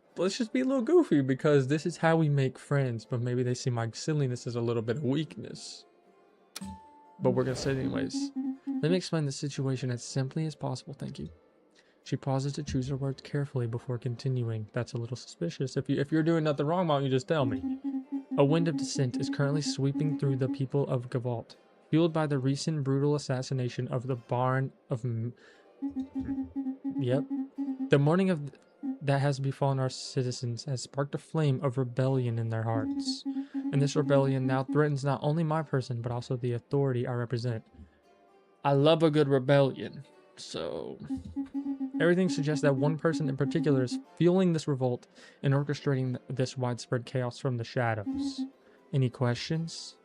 be a little goofy because this is how we make friends. But maybe they see my silliness as a little bit of weakness. But we're gonna say it anyways. Let me explain the situation as simply as possible, thank you. She pauses to choose her words carefully before continuing. That's a little suspicious. If you're doing nothing wrong, why don't you just tell me? A wind of dissent is currently sweeping through the people of Gavalt, fueled by the recent brutal assassination of the Baron of... Yep. The mourning of that has befallen our citizens has sparked a flame of rebellion in their hearts. And this rebellion now threatens not only my person, but also the authority I represent. I love a good rebellion. So, everything suggests that one person in particular is fueling this revolt and orchestrating this widespread chaos from the shadows. Any questions?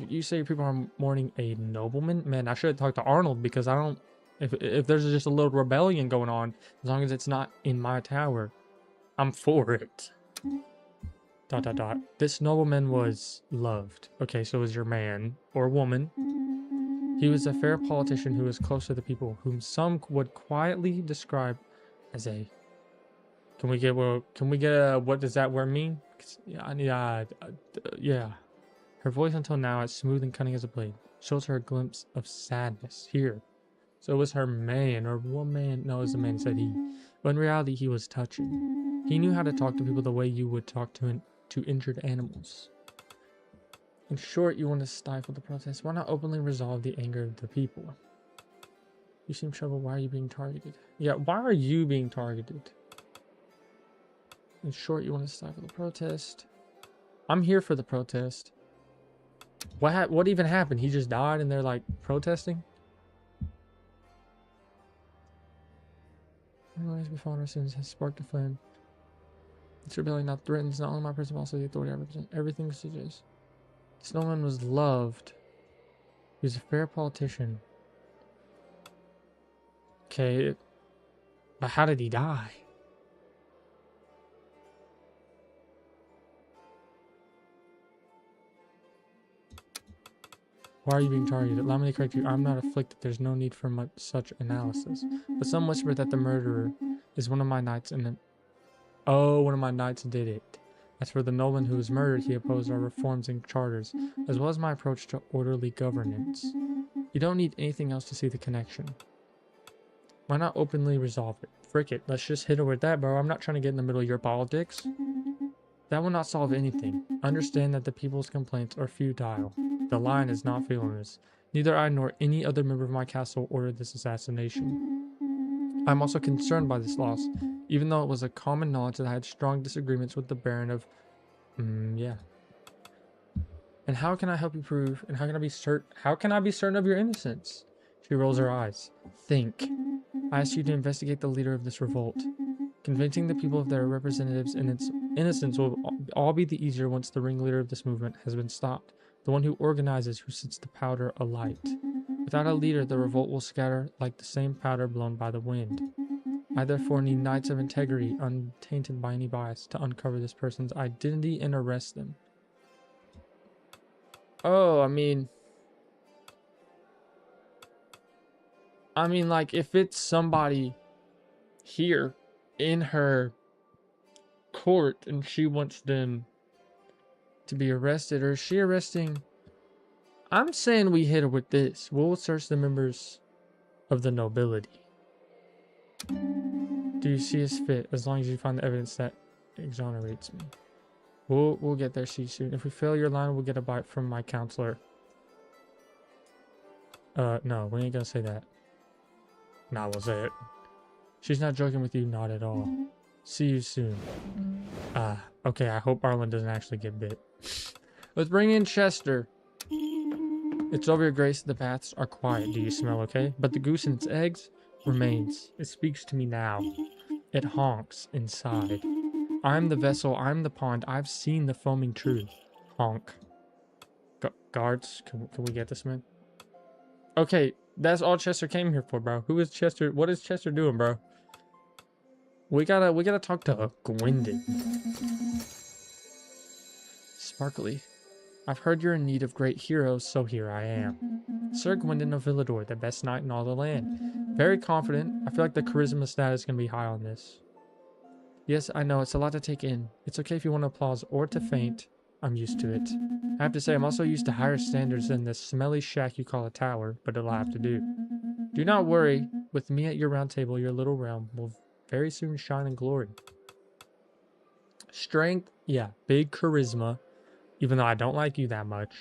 You say people are mourning a nobleman? Man, I should have talked to Arnold because I don't... If there's just a little rebellion going on, as long as it's not in my tower, I'm for it. ... This nobleman was loved. Okay, so was your man or woman. He was a fair politician who was close to the people, whom some would quietly describe as a... Can we get a what does that word mean? Yeah. Her voice until now, as smooth and cunning as a blade, shows her a glimpse of sadness here. So it was her man or woman. No, it was the man, said he. But in reality, he was touching. He knew how to talk to people the way you would talk to injured animals. In short, you want to stifle the protest. Why not openly resolve the anger of the people? You seem troubled. Why are you being targeted? Yeah, why are you being targeted? In short, you want to stifle the protest. I'm here for the protest. What even happened? He just died and they're like protesting? Anyways, before our sins has sparked a flame. This rebellion now threatens not only my person, but also the authority I represent. Everything suggests. Snowman was loved. He was a fair politician. Okay, but how did he die? Why are you being targeted? Allow me to correct you. I'm not afflicted. There's no need for much such analysis. But some whisper that the murderer is one of my knights and then... Oh, one of my knights did it. As for the Nolan who was murdered, he opposed our reforms and charters, as well as my approach to orderly governance. You don't need anything else to see the connection. Why not openly resolve it? Frick it, let's just hit it with that, bro. I'm not trying to get in the middle of your politics. That will not solve anything. Understand that the people's complaints are futile. The Lion is not feeling this. Neither I nor any other member of my castle ordered this assassination. I'm also concerned by this loss, even though it was a common knowledge that I had strong disagreements with the Baron of... yeah. And how can I help you prove, and how can I be certain of your innocence? She rolls her eyes. Think. I ask you to investigate the leader of this revolt. Convincing the people of their representatives in its innocence will all be the easier once the ringleader of this movement has been stopped. The one who organizes, who sets the powder alight. Without a leader, the revolt will scatter like the same powder blown by the wind. I therefore need knights of integrity, untainted by any bias, to uncover this person's identity and arrest them. Oh, I mean, like, if it's somebody here in her court and she wants them to be arrested, or is she arresting? I'm saying we hit her with this. We'll search the members of the nobility. Do you see as fit, as long as you find the evidence that exonerates me? We'll get there soon. If we fail your line, we'll get a bite from my counselor. No, we ain't gonna say that. Nah, we'll say it. She's not joking with you, not at all. See you soon. Okay, I hope Arlen doesn't actually get bit. Let's bring in Chester. It's over, your grace. The baths are quiet. Do you smell okay? But the goose and its eggs remains. It speaks to me now. It honks inside. I'm the vessel. I'm the pond. I've seen the foaming truth. Honk. Guards, can we get this man? Okay, that's all Chester came here for, bro. Who is Chester? What is Chester doing, bro? We gotta talk to Gwendon. Sparkly. I've heard you're in need of great heroes, so here I am. Sir Gwendon of Villador, the best knight in all the land. Very confident. I feel like the charisma status is gonna be high on this. Yes, I know, it's a lot to take in. It's okay if you want to applause or to faint. I'm used to it. I have to say, I'm also used to higher standards than this smelly shack you call a tower, but it'll have to do. Do not worry. With me at your round table, your little realm will very soon shine in glory. Strength, yeah, big charisma, even though I don't like you that much.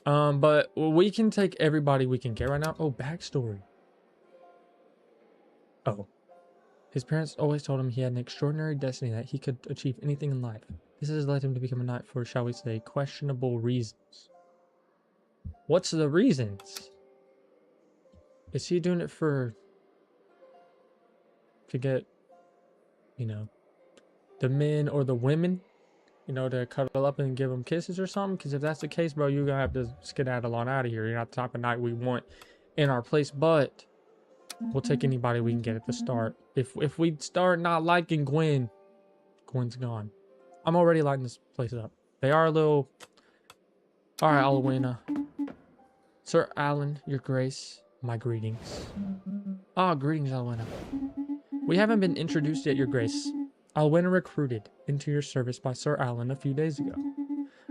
But we can take everybody we can get right now. Oh, backstory. Oh. His parents always told him he had an extraordinary destiny, that he could achieve anything in life. This has led him to become a knight for, shall we say, questionable reasons. What's the reasons? Is he doing it to get, you know, the men or the women, you know, to cuddle up and give them kisses or something? Because if that's the case, bro, you're going to have to skedaddle on out of here. You're not the type of knight we want in our place, but we'll take anybody we can get at the start. If we start not liking Gwen's gone. I'm already lighting this place up. They are a little... Alright, Alwina. Sir Alan, your grace, my greetings. Greetings, Alwina. We haven't been introduced yet, your grace. Alwina recruited into your service by Sir Alan a few days ago.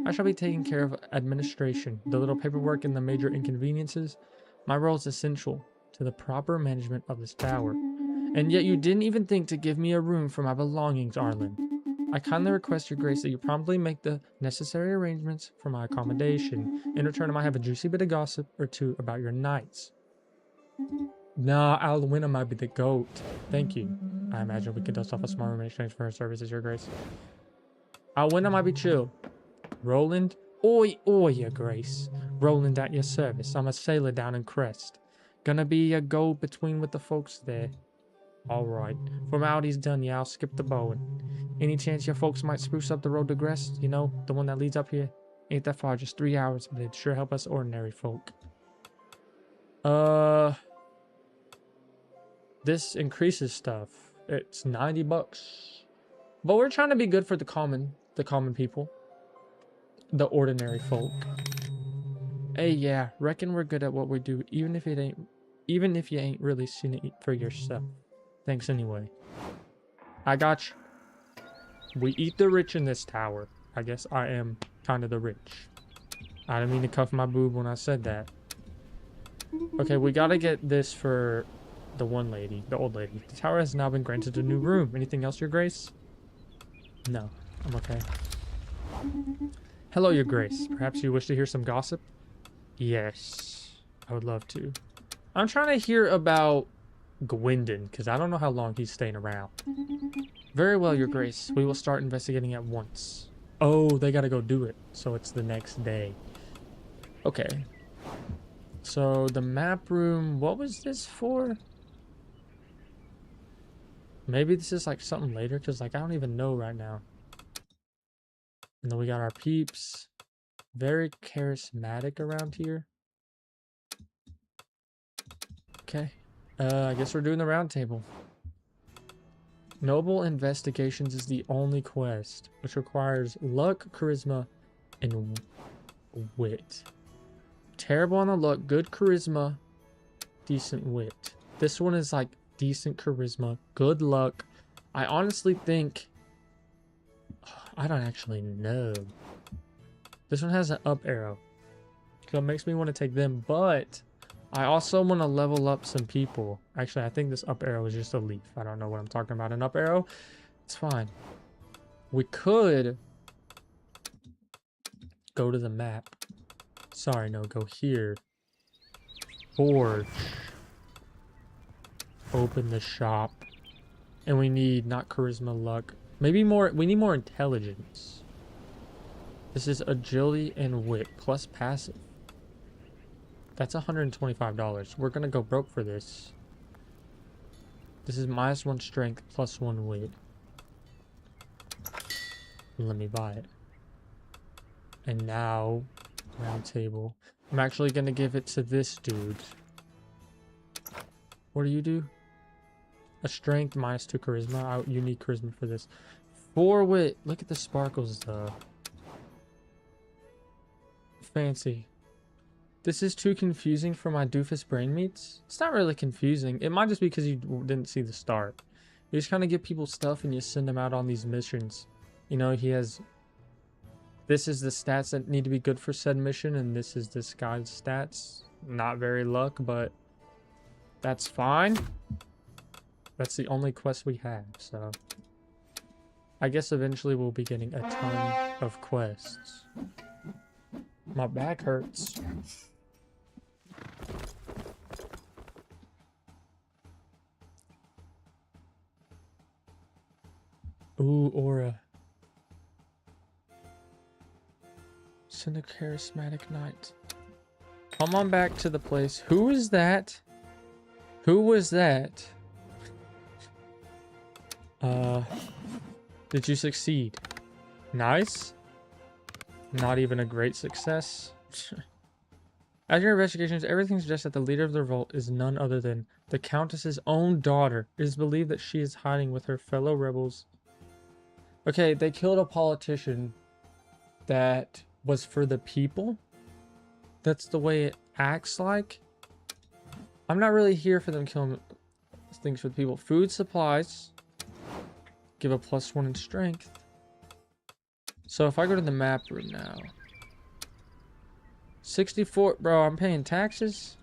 I shall be taking care of administration, the little paperwork and the major inconveniences. My role is essential to the proper management of this tower. And yet you didn't even think to give me a room for my belongings, Arlen. I kindly request your grace that you promptly make the necessary arrangements for my accommodation. In return, I might have a juicy bit of gossip or two about your knights. Nah, Alwina might be the goat. Thank you. I imagine we could dust off a small room in exchange for her services, your grace. Alwina might be chill. Roland? Oi, your grace. Roland at your service. I'm a sailor down in Crest. Gonna be a go-between with the folks there. Alright. Formality's done, yeah, I'll skip the bowing. Any chance your folks might spruce up the road to Grest? You know, the one that leads up here? Ain't that far, just 3 hours, but it'd sure help us ordinary folk. This increases stuff. It's 90 bucks. But we're trying to be good for the common people. The ordinary folk. Hey, yeah, reckon we're good at what we do, even if you ain't really seen it for yourself. Thanks anyway. I got you. We eat the rich in this tower. I guess I am kind of the rich. I didn't mean to cuff my boob when I said that. Okay, we gotta get this for the one lady, the old lady. The tower has now been granted a new room. Anything else, Your Grace? No, I'm okay. Hello, Your Grace. Perhaps you wish to hear some gossip? Yes, I would love to. I'm trying to hear about Gwendon, because I don't know how long he's staying around. Very well, Your Grace. We will start investigating at once. Oh, they gotta go do it. So it's the next day. Okay. So the map room, what was this for? Maybe this is like something later, because like I don't even know right now. And then we got our peeps. Very charismatic around here. Okay. I guess we're doing the round table. Noble Investigations is the only quest, which requires luck, charisma, and wit. Terrible on the luck, good charisma, decent wit. This one is like decent charisma, good luck. I honestly think... I don't actually know. This one has an up arrow. So it makes me want to take them, but I also want to level up some people. Actually, I think this up arrow is just a leaf. I don't know what I'm talking about. An up arrow? It's fine. We could go to the map. Sorry, no, go here. Forge. Open the shop. And we need not charisma, luck. Maybe more, we need more intelligence. This is agility and wit plus passive. That's $125. We're gonna go broke for this. This is -1 strength plus 1 wit. Let me buy it. And now, round table. I'm actually gonna give it to this dude. What do you do? A strength -2 charisma. You need charisma for this. 4 wit. Look at the sparkles though. Fancy. This is too confusing for my doofus brain meats. It's not really confusing. It might just be because you didn't see the start. You just kind of give people stuff and you send them out on these missions. You know, he has... This is the stats that need to be good for said mission, and this is this guy's stats. Not very luck, but that's fine. That's the only quest we have, so... I guess eventually we'll be getting a ton of quests. My back hurts. Ooh, aura. Send a charismatic knight. Come on back to the place. Who is that? Who was that? Did you succeed? Nice. Not even a great success. As your investigations, everything suggests that the leader of the revolt is none other than the Countess's own daughter. It is believed that she is hiding with her fellow rebels. Okay, they killed a politician that was for the people. That's the way it acts like. I'm not really here for them killing things for the people. Food supplies. Give a +1 in strength. So if I go to the map room now. 64, bro, I'm paying taxes?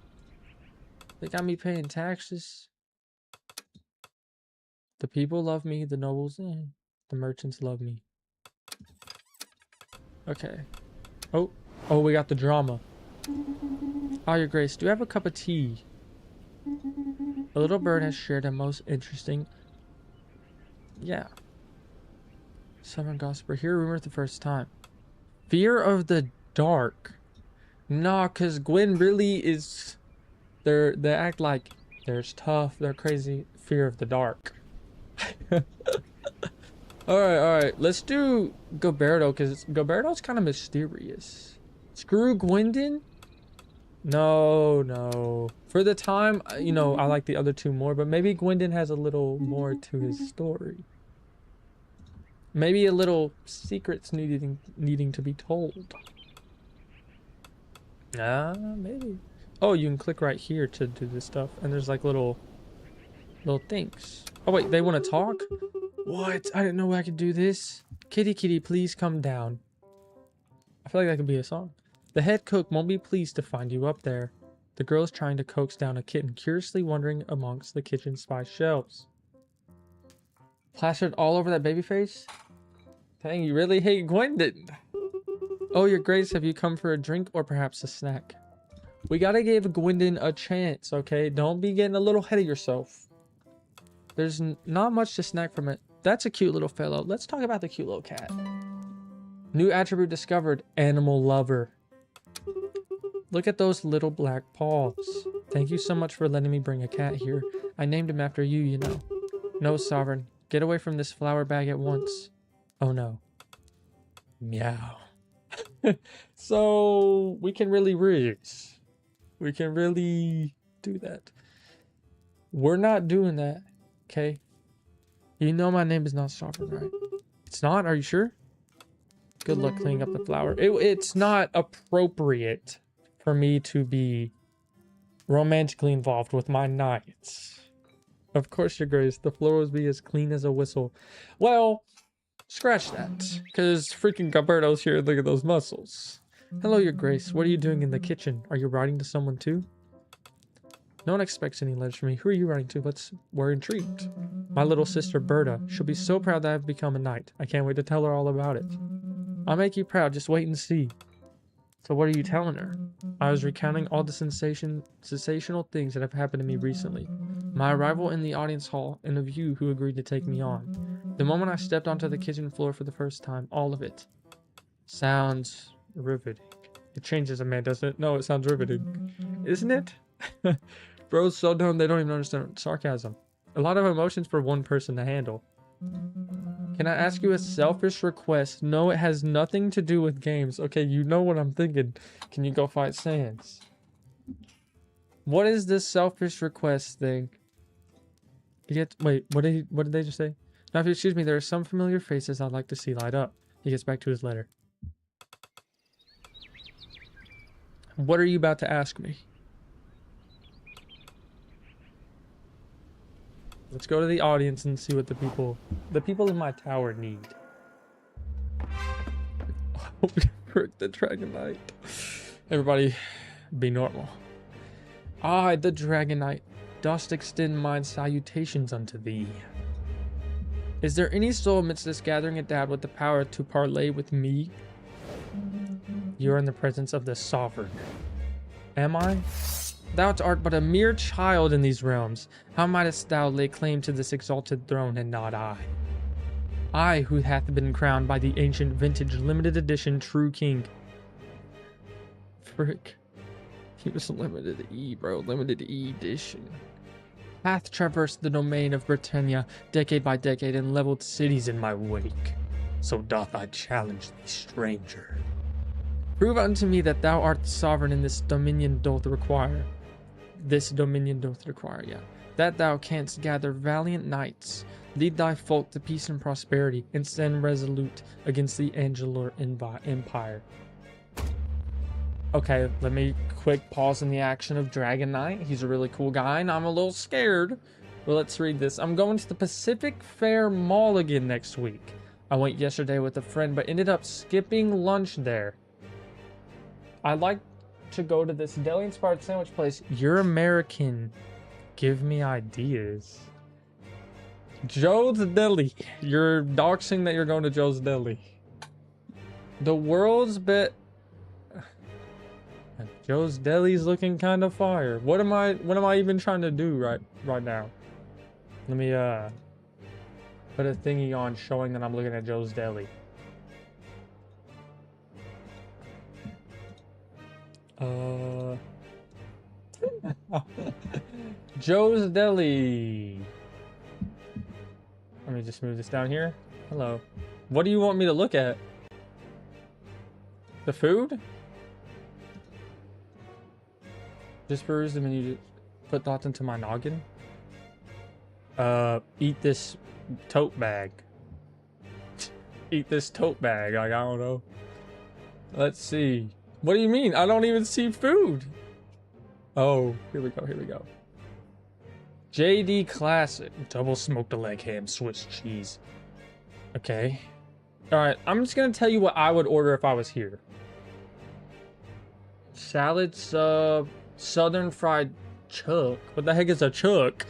They got me paying taxes. The people love me, the nobles, the merchants love me. Okay. Oh, we got the drama. Ah, Your Grace, do you have a cup of tea? A little bird has shared a most interesting... Yeah. Southern Gospel. Hear a rumor the first time. Fear of the dark. Nah, cause Gwen really is... They act like they're tough, they're crazy. fear of the dark. Alright. Let's do Gilberto, because Gilberto's kind of mysterious. Screw Gwendon? No. For the time, you know, I like the other two more, but maybe Gwendon has a little more to his story. Maybe a little secrets needing to be told. Maybe. Oh, you can click right here to do this stuff, and there's like little things. Oh wait, they want to talk? What? I didn't know I could do this. Kitty, please come down. I feel like that could be a song. The head cook won't be pleased to find you up there. The girl is trying to coax down a kitten, curiously wandering amongst the kitchen spice shelves. Plastered all over that baby face? Dang, you really hate Gwendon. Oh, your grace, have you come for a drink or perhaps a snack? We gotta give Gwendon a chance, okay? Don't be getting a little ahead of yourself. There's not much to snack from it. That's a cute little fellow. Let's talk about the cute little cat. New attribute discovered, animal lover. Look at those little black paws. Thank you so much for letting me bring a cat here. I named him after you, you know. No, Sovereign. Get away from this flower bag at once. Oh no. Meow. So we can really raise. We can really do that. We're not doing that, okay? You know my name is not Sovereign, right? It's not? Are you sure? Good luck cleaning up the flower. It's not appropriate for me to be romantically involved with my knights. Of course, your grace. The floor will be as clean as a whistle. Well, scratch that. Because freaking Gilberto's here. Look at those muscles. Hello, your grace. What are you doing in the kitchen? Are you writing to someone too? No one expects any letters from me. Who are you writing to? We're intrigued. My little sister, Berta. She'll be so proud that I've become a knight. I can't wait to tell her all about it. I'll make you proud. Just wait and see. So what are you telling her? I was recounting all the sensational things that have happened to me recently. My arrival in the audience hall and of you who agreed to take me on. The moment I stepped onto the kitchen floor for the first time, all of it. Sounds riveting. It changes a man, doesn't it? No, it sounds riveting. Isn't it? Bro's so dumb they don't even understand sarcasm. A lot of emotions for one person to handle. Can I ask you a selfish request? No, it has nothing to do with games. Okay, you know what I'm thinking. Can you go fight Sans? What is this selfish request thing? Wait, what did they just say? Now, if you excuse me, there are some familiar faces I'd like to see light up. He gets back to his letter. What are you about to ask me? Let's go to the audience and see what the people in my tower need. Oh, frick, the Dragon Knight. Everybody, be normal. I, the Dragon Knight, dost extend mine salutations unto thee. Is there any soul amidst this gathering endowed with the power to parley with me? You are in the presence of the Sovereign. Am I? Thou art but a mere child in these realms. How mightest thou lay claim to this exalted throne and not I? I, who hath been crowned by the ancient vintage limited edition true king. Frick. He was limited E, bro. Limited E edition. Hath traversed the domain of Britannia decade by decade and leveled cities in my wake. So doth I challenge thee, stranger. Prove unto me that thou art sovereign in this dominion doth require. That thou canst gather valiant knights, lead thy folk to peace and prosperity, and stand resolute against the Angelor Empire. Okay, let me quick pause in the action of Dragon Knight. He's a really cool guy, and I'm a little scared. Well, let's read this. I'm going to the Pacific Fair Mall again next week. I went yesterday with a friend, but ended up skipping lunch there. I like to go to this deli-inspired sandwich place. You're American. Give me ideas. Joe's Deli. You're doxing that you're going to Joe's Deli. The world's bit. Joe's Deli's looking kind of fire. What am I even trying to do right now? Let me put a thingy on showing that I'm looking at Joe's Deli. Joe's Deli. me just move this down here. Hello. What do you want me to look at? The food? Just peruse the menu to put thoughts into my noggin. Eat this tote bag. Eat this tote bag. Like, I don't know. Let's see. What do you mean? I don't even see food. Oh, here we go. Here we go. JD Classic. Double smoked leg ham, Swiss cheese. Okay. Alright, I'm just gonna tell you what I would order if I was here. Salad sub, southern fried chuck. What the heck is a chuck?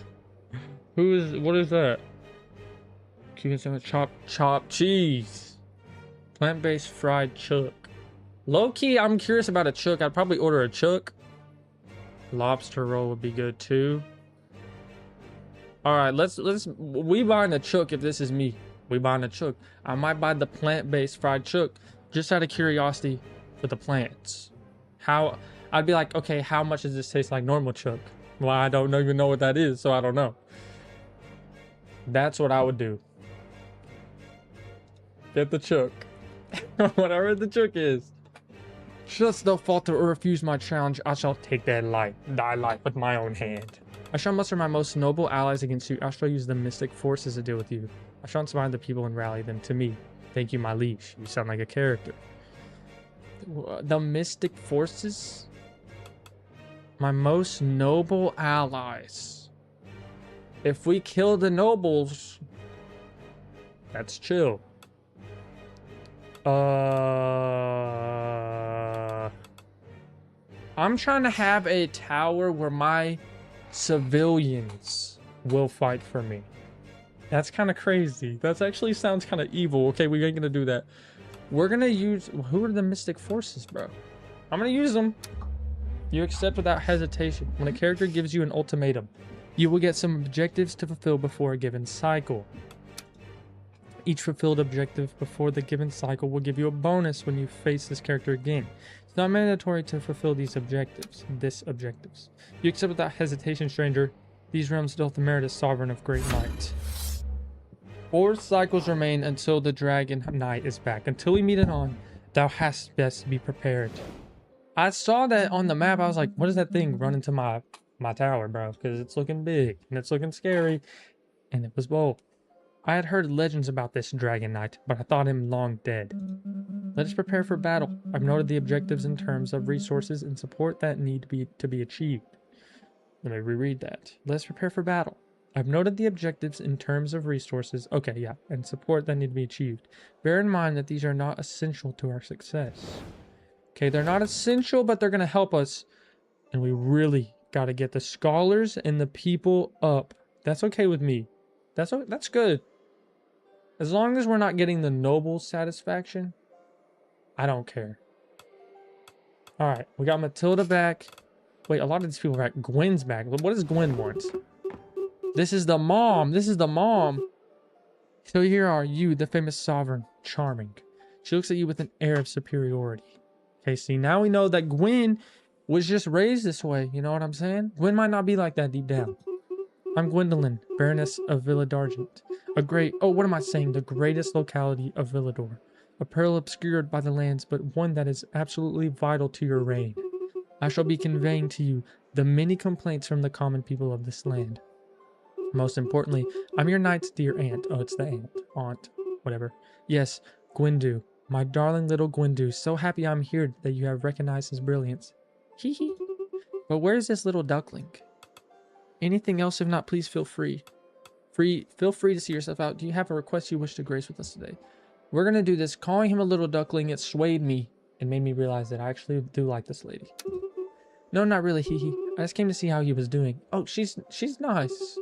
What is that? Cuban sandwich, chopped cheese. Plant-based fried chuck. Low-key, I'm curious about a chuck. I'd probably order a chuck. Lobster roll would be good too. Alright, we buying a chuck if this is me. We buying a chuck. I might buy the plant-based fried chuck just out of curiosity for the plants. I'd be like, okay, how much does this taste like normal chuck? Well, I don't even know what that is, so I don't know. That's what I would do. Get the chuck. Whatever the chuck is. Just thou falter or refuse my challenge, I shall take thy life with my own hand. I shall muster my most noble allies against you. I shall use the mystic forces to deal with you. I shall inspire the people and rally them to me. Thank you, my liege. You sound like a character. The mystic forces? My most noble allies. If we kill the nobles, that's chill. I'm trying to have a tower where my civilians will fight for me. That's kind of crazy. That actually sounds kind of evil. Okay, we ain't gonna do that. We're gonna use... Who are the mystic forces, bro? I'm gonna use them. You accept without hesitation. When a character gives you an ultimatum, you will get some objectives to fulfill before a given cycle. Each fulfilled objective before the given cycle will give you a bonus when you face this character again. It's not mandatory to fulfill these objectives. You accept without hesitation, stranger. These realms doth the merit as sovereign of great might. 4 cycles remain until the dragon knight is back. Until we meet it on, thou hast best be prepared. I saw that on the map. I was like, what is that thing running to my tower, bro? Because it's looking big and it's looking scary. And it was bold. I had heard legends about this dragon knight, but I thought him long dead. Let us prepare for battle. I've noted the objectives in terms of resources and support that need to be achieved. Let me reread that. Let's prepare for battle. I've noted the objectives in terms of resources, okay, yeah, and support that need to be achieved. Bear in mind that these are not essential to our success. Okay, they're not essential, but they're going to help us. And we really got to get the scholars and the people up. That's okay with me. That's good. As long as we're not getting the noble satisfaction, I don't care. All right, we got Matilda back. Wait, a lot of these people are back. Gwen's back. What does Gwen want? This is the mom. This is the mom. So here are you, the famous sovereign. Charming. She looks at you with an air of superiority. Okay, see, now we know that Gwen was just raised this way. You know what I'm saying? Gwen might not be like that deep down. I'm Gwendolyn, Baroness of Villa d'Argent. The greatest locality of Villador. A pearl obscured by the lands, but one that is absolutely vital to your reign. I shall be conveying to you the many complaints from the common people of this land. Most importantly, I'm your knight's dear aunt. Oh, it's the aunt, whatever. Yes, Gwendu, my darling little Gwendu. So happy I'm here that you have recognized his brilliance. Hee hee. But where's this little duckling? Anything else? If not, please feel free. Feel free to see yourself out. Do you have a request you wish to grace with us today? We're gonna do this. Calling him a little duckling, it swayed me and made me realize that I actually do like this lady. No, not really, hee hee. I just came to see how he was doing. Oh, she's nice.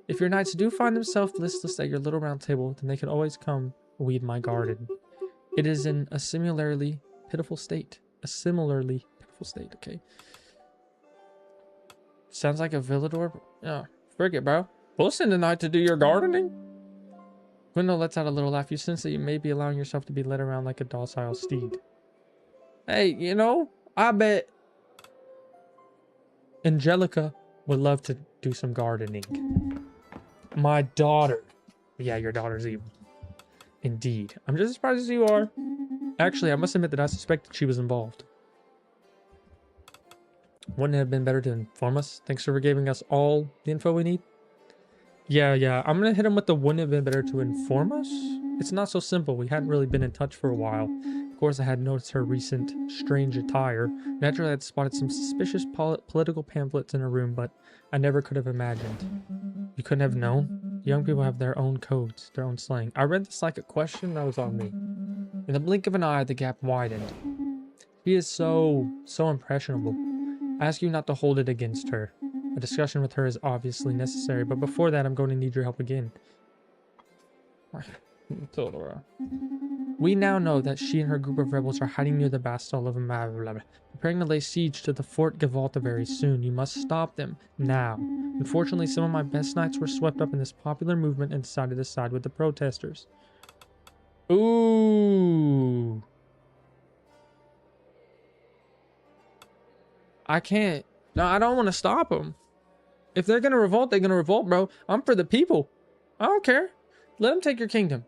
If your knights do find themselves listless at your little round table, then they can always come weed my garden. It is in a similarly pitiful state. Okay. Sounds like a Villador. Oh, forget, bro. We'll send a knight to do your gardening. Gwendolyn lets out a little laugh. You sense that you may be allowing yourself to be led around like a docile steed. Hey, you know, I bet Angelica would love to do some gardening. My daughter. Yeah, your daughter's evil. Indeed. I'm just as surprised as you are. Actually, I must admit that I suspected she was involved. Wouldn't it have been better to inform us? Thanks for giving us all the info we need. Yeah. I'm gonna hit him with the wouldn't it have been better to inform us? It's not so simple. We hadn't really been in touch for a while. Of course, I had noticed her recent strange attire. Naturally, I had spotted some suspicious political pamphlets in her room, but I never could have imagined. You couldn't have known? Young people have their own codes, their own slang. I read this like a question that was on me. In the blink of an eye, the gap widened. She is so impressionable. I ask you not to hold it against her. A discussion with her is obviously necessary, but before that, I'm going to need your help again. Totora. We now know that she and her group of rebels are hiding near the Bastille of Mavlab, preparing to lay siege to the Fort Gavolta very soon. You must stop them, now. Unfortunately, some of my best knights were swept up in this popular movement and decided to side with the protesters. Ooh. I can't. No, I don't want to stop them. If they're going to revolt, they're going to revolt, bro. I'm for the people. I don't care. Let them take your kingdom.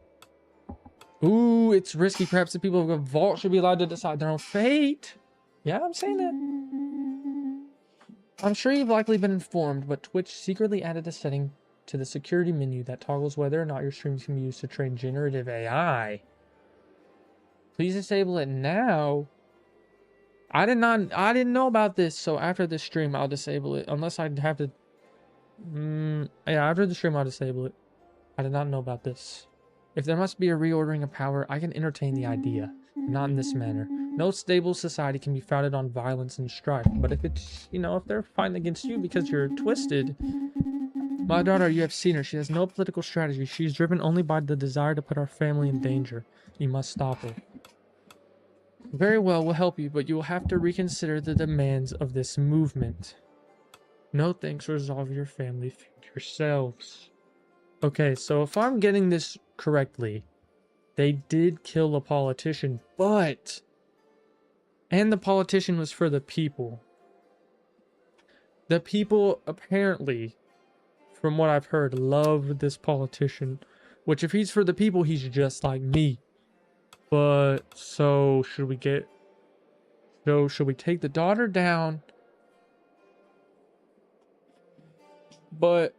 Ooh, it's risky. Perhaps the people of Revolt should be allowed to decide their own fate. Yeah, I'm saying that. I'm sure you've likely been informed, but Twitch secretly added a setting to the security menu that toggles whether or not your streams can be used to train generative AI. Please disable it now. I didn't know about this, so after this stream, I'll disable it. Unless I have to... yeah, after the stream, I'll disable it. I did not know about this. If there must be a reordering of power, I can entertain the idea. Not in this manner. No stable society can be founded on violence and strife. But if it's, if they're fighting against you because you're twisted... My daughter, you have seen her. She has no political strategy. She's driven only by the desire to put our family in danger. You must stop her. Very well, we'll help you, but you will have to reconsider the demands of this movement. No thanks, resolve your family feud yourselves. Okay, so if I'm getting this correctly, they did kill a politician, but... And the politician was for the people. The people, apparently, from what I've heard, love this politician. Which, if he's for the people, he's just like me. But, so, should we take the daughter down? But,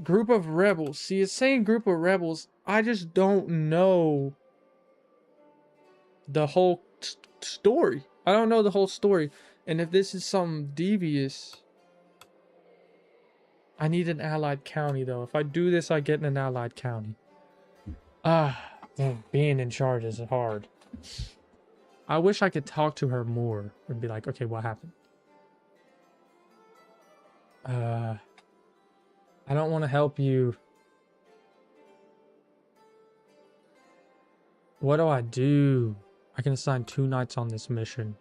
group of rebels. See, it's saying group of rebels. I just don't know the whole story. I don't know the whole story. And if this is something devious, I need an allied county, though. If I do this, I get an allied county. Being in charge is hard. I wish I could talk to her more and be like, okay, what happened? I don't want to help you. What do I do? I can assign 2 knights on this mission.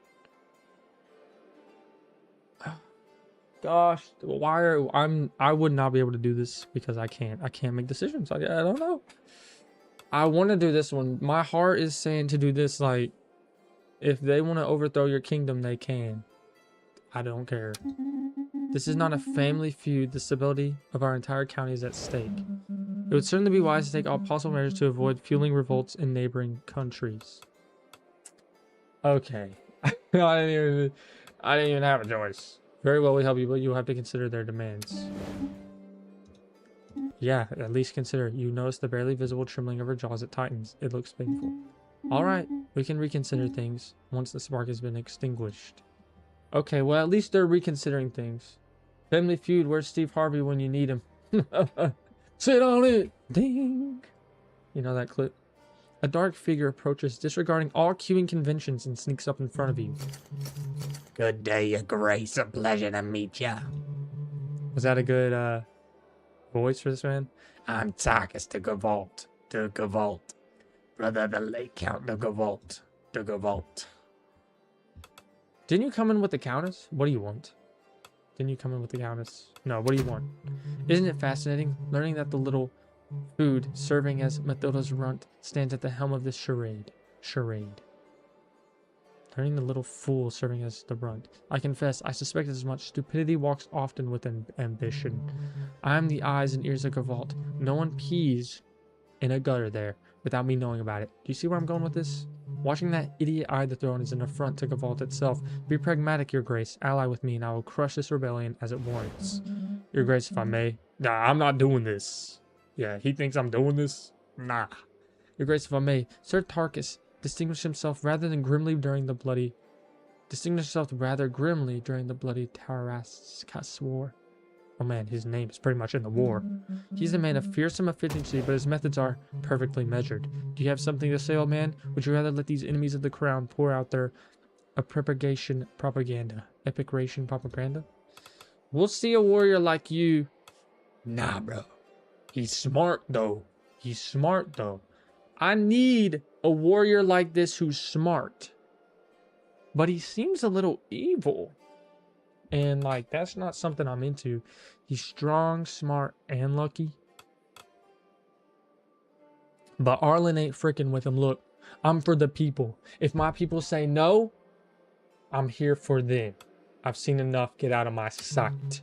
Gosh, I would not be able to do this because I can't make decisions. I don't know. I want to do this one. My heart is saying to do this, like, if they want to overthrow your kingdom, they can. I don't care. This is not a family feud. The stability of our entire county is at stake. It would certainly be wise to take all possible measures to avoid fueling revolts in neighboring countries. Okay. I didn't even have a choice. Very well, we help you, but you'll have to consider their demands. Yeah, at least consider. You notice the barely visible trembling of her jaws at Titans. It looks painful. Alright, we can reconsider things once the spark has been extinguished. Okay, well, at least they're reconsidering things. Family feud, where's Steve Harvey when you need him? Sit on it! Ding! You know that clip? A dark figure approaches, disregarding all queuing conventions, and sneaks up in front of you. Good day, your grace. A pleasure to meet ya. Was that a good, voice for this man? I'm Tarkus de Gavolt. De Gavolt. Brother of the late Count de Gavolt. De Gavolt. Didn't you come in with the Countess? What do you want? Didn't you come in with the Countess? No, what do you want? Isn't it fascinating, learning that the little food serving as Mathilda's runt stands at the helm of this charade? Turning the little fool serving as the brunt. I confess, I suspect as much. Stupidity walks often with ambition. I am the eyes and ears of Gavalt. No one pees in a gutter there without me knowing about it. Do you see where I'm going with this? Watching that idiot eye the throne is an affront to Gavalt itself. Be pragmatic, Your Grace. Ally with me, and I will crush this rebellion as it warrants. Your Grace, if I may. Nah, I'm not doing this. Yeah, he thinks I'm doing this? Nah. Your Grace, if I may. Sir Tarkus distinguished himself rather grimly during the bloody Tarascus War. Oh man, his name is pretty much in the war. He's a man of fearsome efficiency, but his methods are perfectly measured. Do you have something to say, old man? Would you rather let these enemies of the crown pour out their epicration propaganda? We'll see a warrior like you. Nah, bro. He's smart, though. I need a warrior like this who's smart. But he seems a little evil. And, like, that's not something I'm into. He's strong, smart, and lucky. But Arlen ain't freaking with him. Look, I'm for the people. If my people say no, I'm here for them. I've seen enough. Get out of my sight.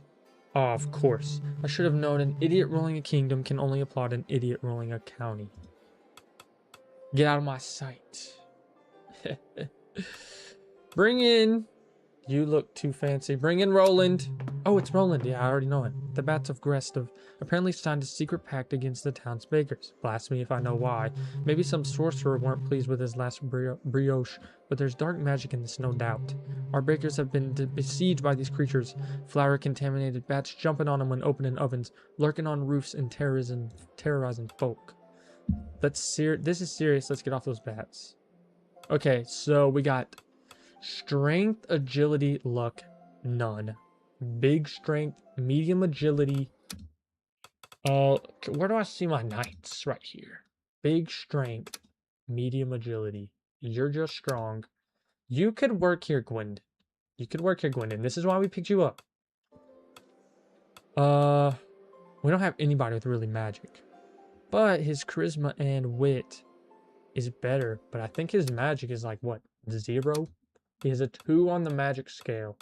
Oh, of course. I should have known an idiot ruling a kingdom can only applaud an idiot ruling a county. Get out of my sight. Bring in... You look too fancy. Bring in Roland. Oh, it's Roland. Yeah, I already know it. The Bats of Grestov apparently signed a secret pact against the town's bakers. Blast me if I know why. Maybe some sorcerer weren't pleased with his last brioche, but there's dark magic in this, no doubt. Our bakers have been besieged by these creatures. Flour-contaminated bats jumping on them when opening ovens, lurking on roofs and terrorizing folk. This is serious. Let's get off those bats. Okay, so we got... Strength, agility, luck, none. Big strength, medium agility. Where do I see my knights? Right here. Big strength, medium agility. You're just strong. You could work here, Gwyn. And this is why we picked you up. We don't have anybody with really magic. But his charisma and wit is better. But I think his magic is like, what, 0? He has a 2 on the magic scale.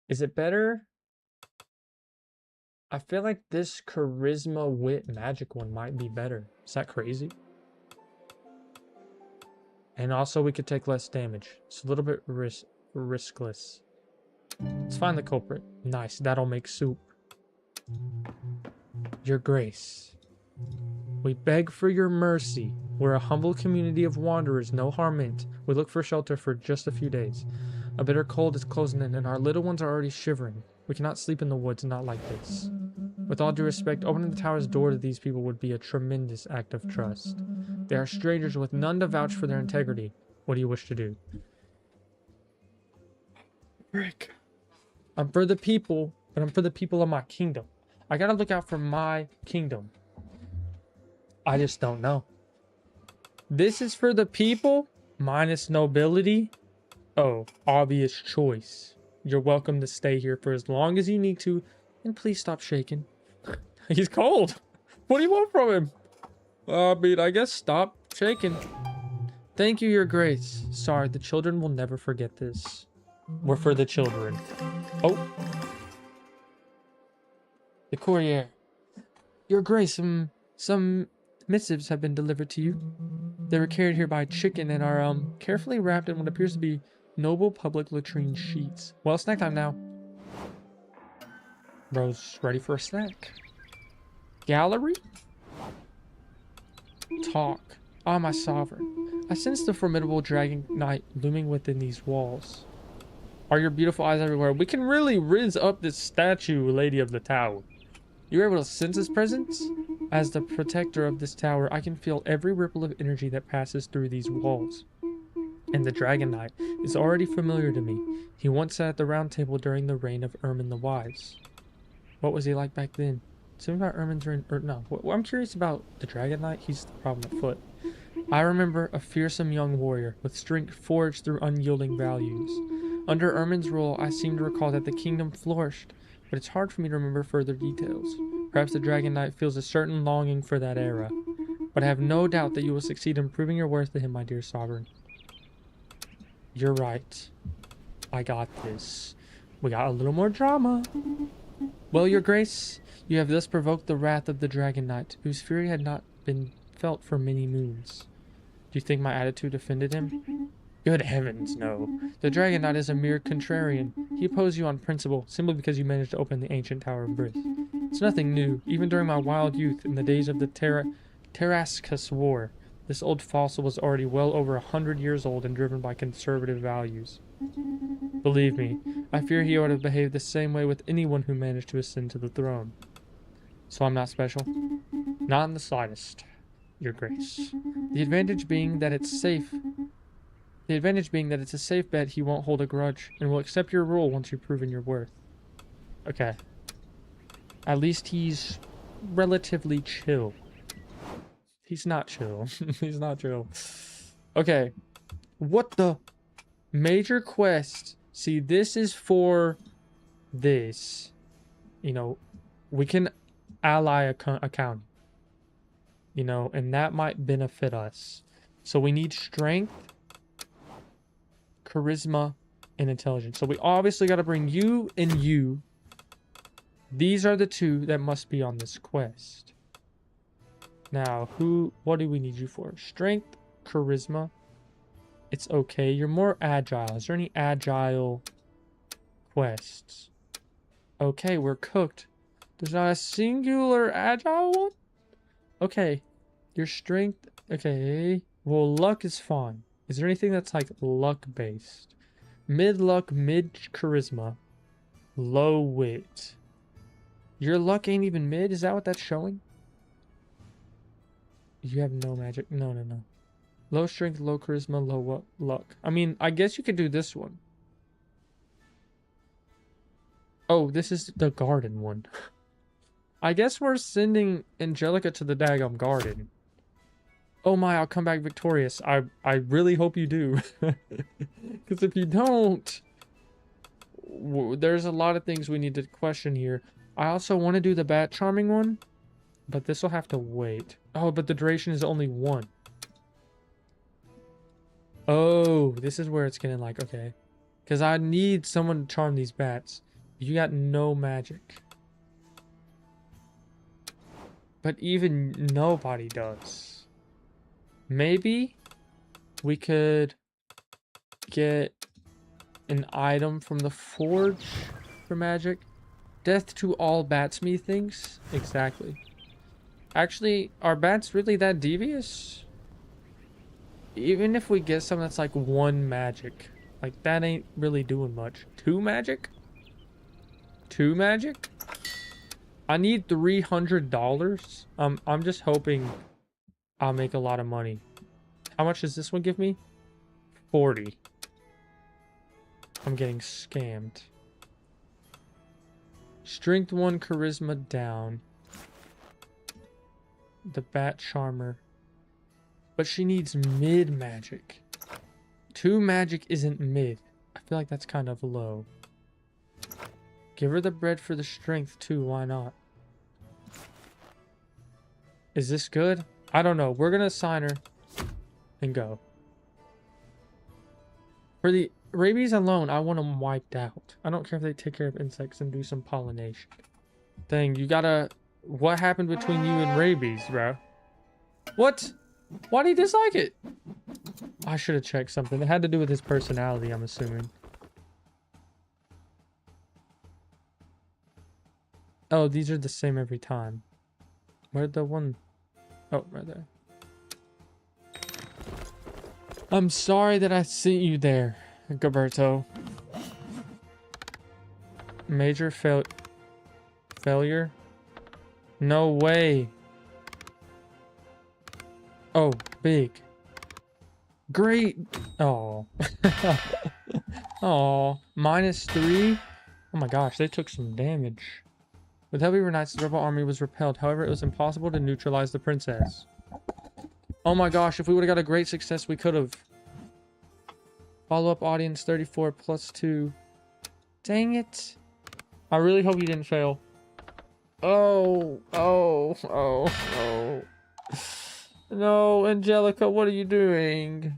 Is it better? I feel like this charisma, wit, magic one might be better. Is that crazy? And also we could take less damage. It's a little bit riskless. Let's find the culprit. Nice, that'll make soup. Your Grace. We beg for your mercy. We're a humble community of wanderers, no harm meant. We look for shelter for just a few days. A bitter cold is closing in, and our little ones are already shivering. We cannot sleep in the woods, not like this. With all due respect, opening the tower's door to these people would be a tremendous act of trust. They are strangers with none to vouch for their integrity. What do you wish to do? Frick. I'm for the people, but I'm for the people of my kingdom. I gotta look out for my kingdom. I just don't know. This is for the people, minus nobility. Oh, obvious choice. You're welcome to stay here for as long as you need to, and please stop shaking. He's cold. What do you want from him? I mean, I guess stop shaking. Thank you, Your Grace. Sorry, the children will never forget this. We're for the children. Oh. The courier. Your Grace, some missives have been delivered to you. They were carried here by chicken and are carefully wrapped in what appears to be noble public latrine sheets. Well, snack time now. Bro's ready for a snack. Gallery? Talk. Ah, my sovereign. I sense the formidable dragon knight looming within these walls. Are your beautiful eyes everywhere? We can really rizz up this statue, Lady of the Tower. You're able to sense his presence? As the protector of this tower, I can feel every ripple of energy that passes through these walls. And the Dragon Knight is already familiar to me. He once sat at the round table during the reign of Ermin the Wise. What was he like back then? Something about Ermin's reign, or no. I'm curious about the Dragon Knight. He's the problem afoot. I remember a fearsome young warrior with strength forged through unyielding values. Under Ermin's rule, I seem to recall that the kingdom flourished, but it's hard for me to remember further details. Perhaps the Dragon Knight feels a certain longing for that era, but I have no doubt that you will succeed in proving your worth to him, my dear sovereign. You're right. I got this. We got a little more drama. Well, your grace, you have thus provoked the wrath of the Dragon Knight, whose fury had not been felt for many moons. Do you think my attitude offended him? Good heavens, no. The Dragon Knight is a mere contrarian. He opposed you on principle, simply because you managed to open the ancient Tower of Bryth. It's nothing new. Even during my wild youth, in the days of the Tarascus War, this old fossil was already well over 100 years old and driven by conservative values. Believe me, I fear he would have behaved the same way with anyone who managed to ascend to the throne. So I'm not special? Not in the slightest, your grace. The advantage being that it's a safe bet he won't hold a grudge and will accept your rule once you've proven your worth. Okay. At least he's relatively chill. He's not chill. He's not chill. Okay. What the? Major quest. See, this is for this. You know, we can ally a county. You know, and that might benefit us. So we need strength, charisma, and intelligence. So we obviously got to bring you and you. These are the two that must be on this quest. Now, what do we need you for? Strength, charisma. It's okay. You're more agile. Is there any agile quests? Okay, we're cooked. There's not a singular agile one? Okay. Your strength. Okay. Well, luck is fine. Is there anything that's like luck based? Mid luck, mid charisma, low wit. Your luck ain't even mid? Is that what that's showing? You have no magic. No. Low strength, low charisma, low luck. I mean, I guess you could do this one. Oh, this is the garden one. I guess we're sending Angelica to the daggum garden. Oh my, I'll come back victorious. I really hope you do. Because if you don't, there's a lot of things we need to question here. I also want to do the bat charming one, but this will have to wait. Oh, but the duration is only 1. Oh, this is where it's getting like, okay. Because I need someone to charm these bats. You got no magic. But even nobody does. Maybe we could get an item from the forge for magic. Death to all batsme things. Exactly. Actually, are bats really that devious? Even if we get something that's like 1 magic, like that ain't really doing much. 2 magic? 2 magic? I need $300. I'm just hoping I'll make a lot of money. How much does this one give me? 40. I'm getting scammed. Strength 1, charisma down. The bat charmer. But she needs mid magic. 2 magic isn't mid. I feel like that's kind of low. Give her the bread for the strength too, why not? Is this good? I don't know. We're gonna assign her and go. For the rabies alone, I want them wiped out. I don't care if they take care of insects and do some pollination. Dang, you gotta... What happened between you and rabies, bro? What? Why do you dislike it? I should have checked something. It had to do with his personality, I'm assuming. Oh, these are the same every time. Where'd the one... Oh, right there. I'm sorry that I sent you there, Gilberto. Major failure? No way. Oh, big. Great. Oh. Oh, -3. Oh my gosh, they took some damage. With heavy knights, the rebel army was repelled. However, it was impossible to neutralize the princess. Oh my gosh, if we would have got a great success, we could have. Follow-up audience 34 +2. Dang it. I really hope you didn't fail. Oh. No, Angelica, what are you doing?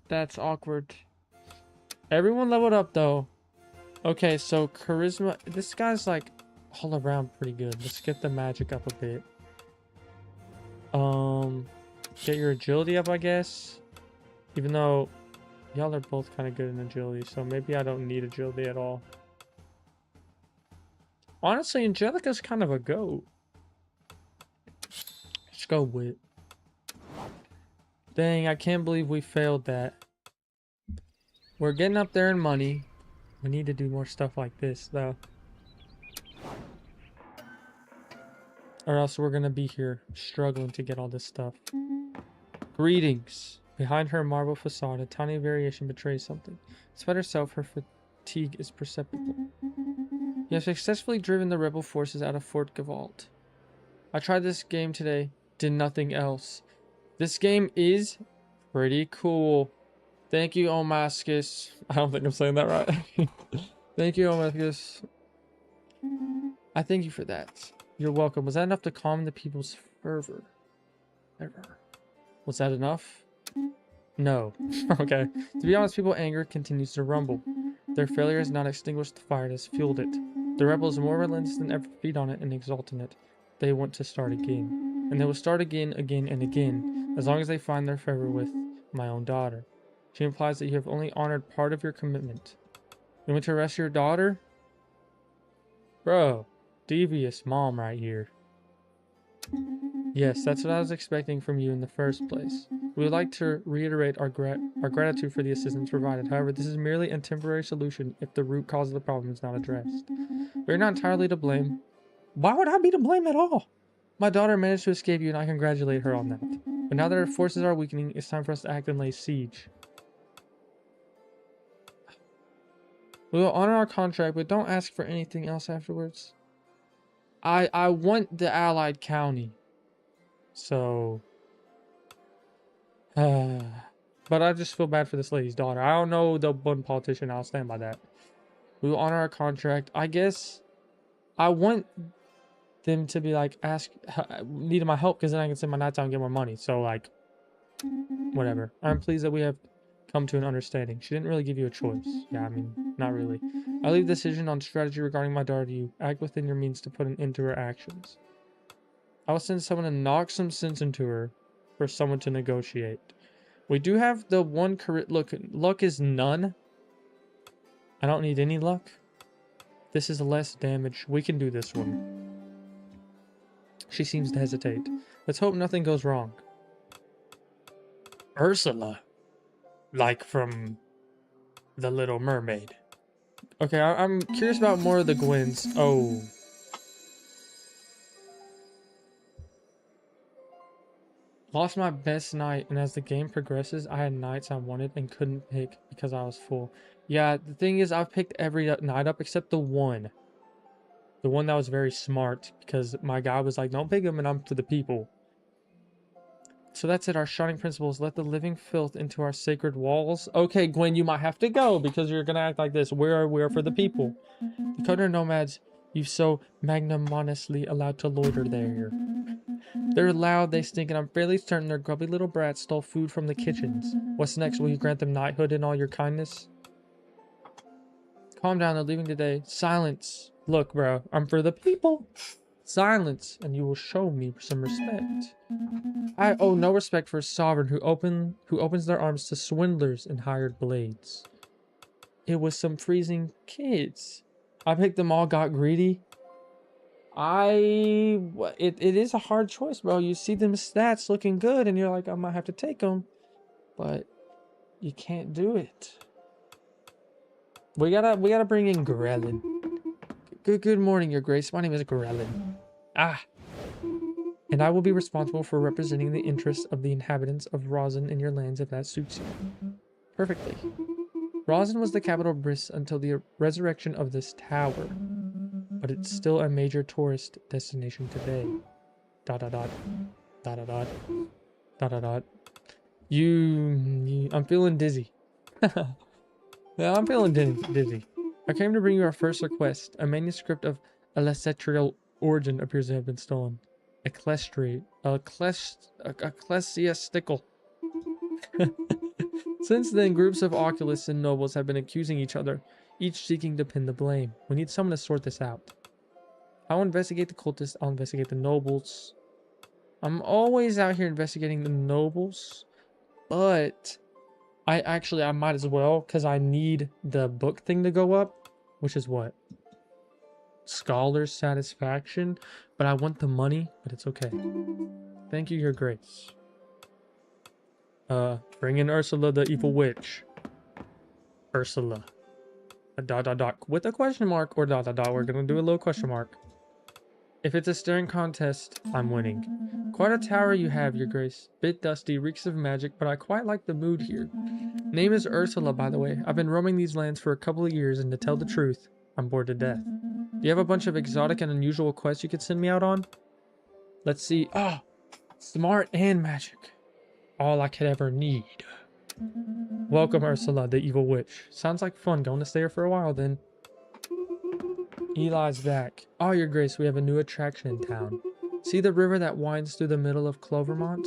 That's awkward. Everyone leveled up though. Okay, so charisma. This guy's like all around pretty good. Let's get the magic up a bit. Get your agility up, I guess. Even though y'all are both kind of good in agility, so maybe I don't need agility at all. Honestly, Angelica's kind of a goat. Let's go with. Dang, I can't believe we failed that. We're getting up there in money. We need to do more stuff like this, though. Or else we're gonna be here struggling to get all this stuff. Greetings. Behind her marble facade, a tiny variation betrays something. Despite herself, her fatigue is perceptible. You have successfully driven the rebel forces out of Fort Gavalt. I tried this game today, did nothing else. This game is pretty cool. Thank you, Omascus. I don't think I'm saying that right. Thank you, Omascus. I thank you for that. You're welcome. Was that enough to calm the people's fervor? Was that enough? No. Okay. To be honest, people's anger continues to rumble. Their failure has not extinguished the fire, it has fueled it. The rebels are more relentless than ever, feed on it and exult in it. They want to start again. And they will start again, and again, as long as they find their favor with my own daughter. She implies that you have only honored part of your commitment. You want to arrest your daughter? Bro, devious mom right here. Yes, that's what I was expecting from you in the first place. We would like to reiterate our gratitude for the assistance provided. However, this is merely a temporary solution if the root cause of the problem is not addressed. We're not entirely to blame. Why would I be to blame at all? My daughter managed to escape you and I congratulate her on that. But now that our forces are weakening, it's time for us to act and lay siege. We will honor our contract, but don't ask for anything else afterwards. I want the allied county. So... but I just feel bad for this lady's daughter. I don't know the one politician. I'll stand by that. We will honor our contract. I guess I want them to be like, needed my help because then I can spend my nighttime and get more money. So like, whatever. I'm pleased that we have come to an understanding. She didn't really give you a choice. Yeah, I mean, not really. I leave the decision on strategy regarding my daughter to you. Act within your means to put an end to her actions. I will send someone to knock some sense into her for someone to negotiate. We do have the one correct look. Luck is none. I don't need any luck. This is less damage. We can do this one. She seems to hesitate. Let's hope nothing goes wrong. Ursula. Like from The Little Mermaid. Okay, I'm curious about more of the Gwens. Oh. Lost my best night, and as the game progresses, I had nights I wanted and couldn't pick because I was full. Yeah, the thing is, I've picked every night up except the one. The one that was very smart, because my guy was like, don't pick him, and I'm for the people. So that's it, our shining principles. Let the living filth into our sacred walls. Okay, Gwen, you might have to go, because you're gonna act like this. We're for the people. The Coder nomads you've so magnanimously allowed to loiter there. They're loud, they stink, and I'm fairly certain their grubby little brats stole food from the kitchens. What's next? Will you grant them knighthood in all your kindness? Calm down, they're leaving today. Silence. Look, bro, I'm for the people. Silence, and you will show me some respect. I owe no respect for a sovereign who opens their arms to swindlers and hired blades. It was some freezing kids. I picked them all, got greedy. It is a hard choice, bro. You see them stats looking good, and you're like, I might have to take them, but you can't do it. We gotta bring in Grelin. Good morning, Your Grace. My name is Grelin. And I will be responsible for representing the interests of the inhabitants of Rosin in your lands if that suits you. Perfectly. Rosin was the capital of Briss until the resurrection of this tower, but it's still a major tourist destination today. ... I'm feeling dizzy. Yeah, I'm feeling dizzy. I came to bring you our first request. A manuscript of Ecclesiastical origin appears to have been stolen. Ecclesiastical. Since then, groups of oculists and nobles have been accusing each other, each seeking to pin the blame. We need someone to sort this out. I'll investigate the cultists, I'll investigate the nobles. I'm always out here investigating the nobles, but I might as well, because I need the book thing to go up, which is what? Scholar's satisfaction, but I want the money, but it's okay. Thank you, Your Grace. Bring in Ursula the evil witch. Ursula. A dot dot dot with a question mark or dot dot dot. We're gonna do a little question mark. If it's a staring contest, I'm winning. Quite a tower you have, Your Grace. Bit dusty, reeks of magic, but I quite like the mood here. Name is Ursula, by the way. I've been roaming these lands for a couple of years, and to tell the truth, I'm bored to death. Do you have a bunch of exotic and unusual quests you could send me out on? Let's see. Ah, smart and magic. All I could ever need. Welcome, Ursula, the evil witch. Sounds like fun. Going to stay here for a while, then. Eli's back. Oh, Your Grace, we have a new attraction in town. See the river that winds through the middle of Clovermont?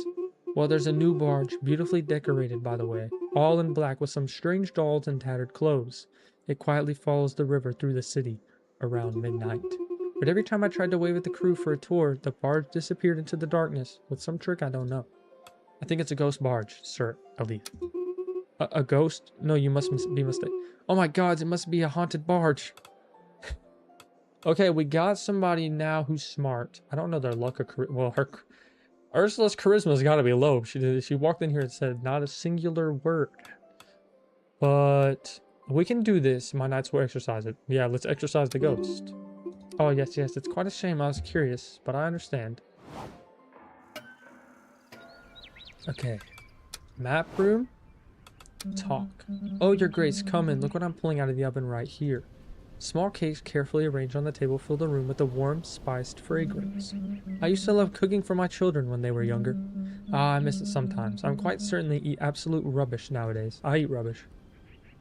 Well, there's a new barge, beautifully decorated, by the way, all in black with some strange dolls and tattered clothes. It quietly follows the river through the city around midnight. But every time I tried to wave at the crew for a tour, the barge disappeared into the darkness with some trick I don't know. I think it's a ghost barge, Sir Ali. A ghost? No, you must be mistaken. Oh my god, it must be a haunted barge. Okay, we got somebody now who's smart. I don't know their luck or well, Ursula's charisma's got to be low. She walked in here and said not a singular word. But we can do this. My knights will exercise it. Yeah, let's exercise the ghost. Oh, yes, yes. It's quite a shame. I was curious, but I understand. Okay. Map room. Talk. Oh, Your Grace, come in. Look what I'm pulling out of the oven right here. Small cakes carefully arranged on the table fill the room with a warm, spiced fragrance. I used to love cooking for my children when they were younger. Ah, I miss it sometimes. I'm quite certain they eat absolute rubbish nowadays. I eat rubbish.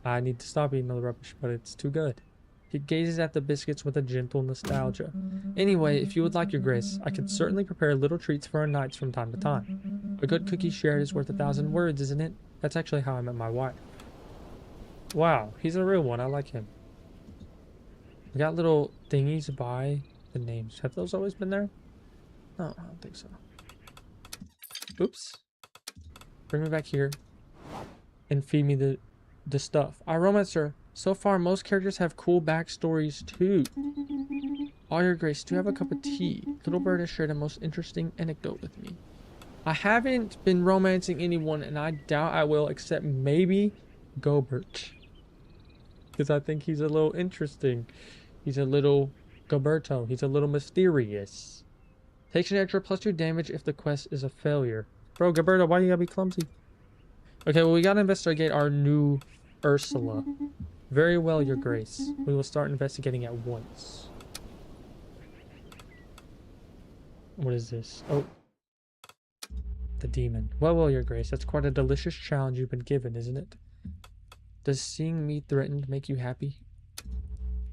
I need to stop eating the rubbish, but it's too good. He gazes at the biscuits with a gentle nostalgia. Anyway, if you would like, Your Grace, I could certainly prepare little treats for our knights from time to time. A good cookie shared is worth 1,000 words, isn't it? That's actually how I met my wife. Wow, he's a real one. I like him. We got little thingies by the names. Have those always been there? No, I don't think so. Oops. Bring me back here. And feed me the stuff. Our romancer. So far, most characters have cool backstories too. All Your Grace, do you have a cup of tea? Little Bird has shared a most interesting anecdote with me. I haven't been romancing anyone, and I doubt I will, except maybe Gobert. Because I think he's a little interesting. He's a little Goberto. He's a little mysterious. Takes an extra +2 damage if the quest is a failure. Bro, Goberto, why do you gotta be clumsy? Okay, well, we gotta investigate our new Ursula. Very well, Your Grace. We will start investigating at once. What is this? Oh. The demon. Well, Your Grace. That's quite a delicious challenge you've been given, isn't it? Does seeing me threatened make you happy?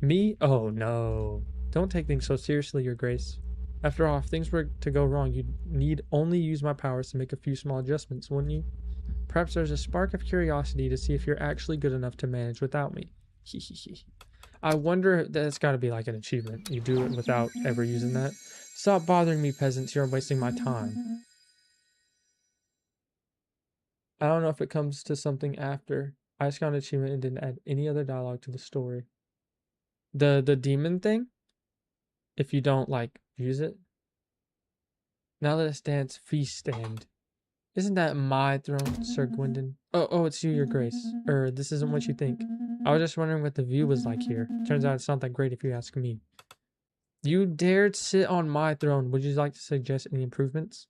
Me? Oh, no. Don't take things so seriously, Your Grace. After all, if things were to go wrong, you'd need only use my powers to make a few small adjustments, wouldn't you? Perhaps there's a spark of curiosity to see if you're actually good enough to manage without me. I wonder, that's got to be like an achievement. You do it without ever using that. Stop bothering me, peasants. You're wasting my time. I don't know if it comes to something after. I just got an achievement and didn't add any other dialogue to the story. The demon thing? If you don't, like, use it. Now let us dance, feast, and... Isn't that my throne, Sir Gwendon? Oh, it's you, Your Grace. This isn't what you think. I was just wondering what the view was like here. Turns out it's not that great if you ask me. You dared sit on my throne. Would you like to suggest any improvements?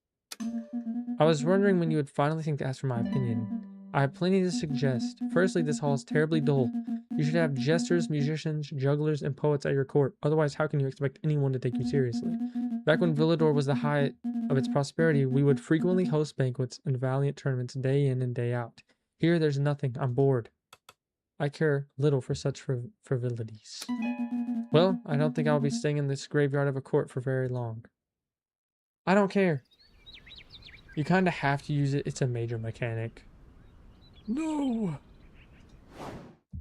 I was wondering when you would finally think to ask for my opinion. I have plenty to suggest. Firstly, this hall is terribly dull. You should have jesters, musicians, jugglers, and poets at your court. Otherwise, how can you expect anyone to take you seriously? Back when Villador was the height of its prosperity, we would frequently host banquets and valiant tournaments day in and day out. Here, there's nothing. I'm bored. I care little for such frivolities. Well, I don't think I'll be staying in this graveyard of a court for very long. I don't care. You kind of have to use it. It's a major mechanic. No.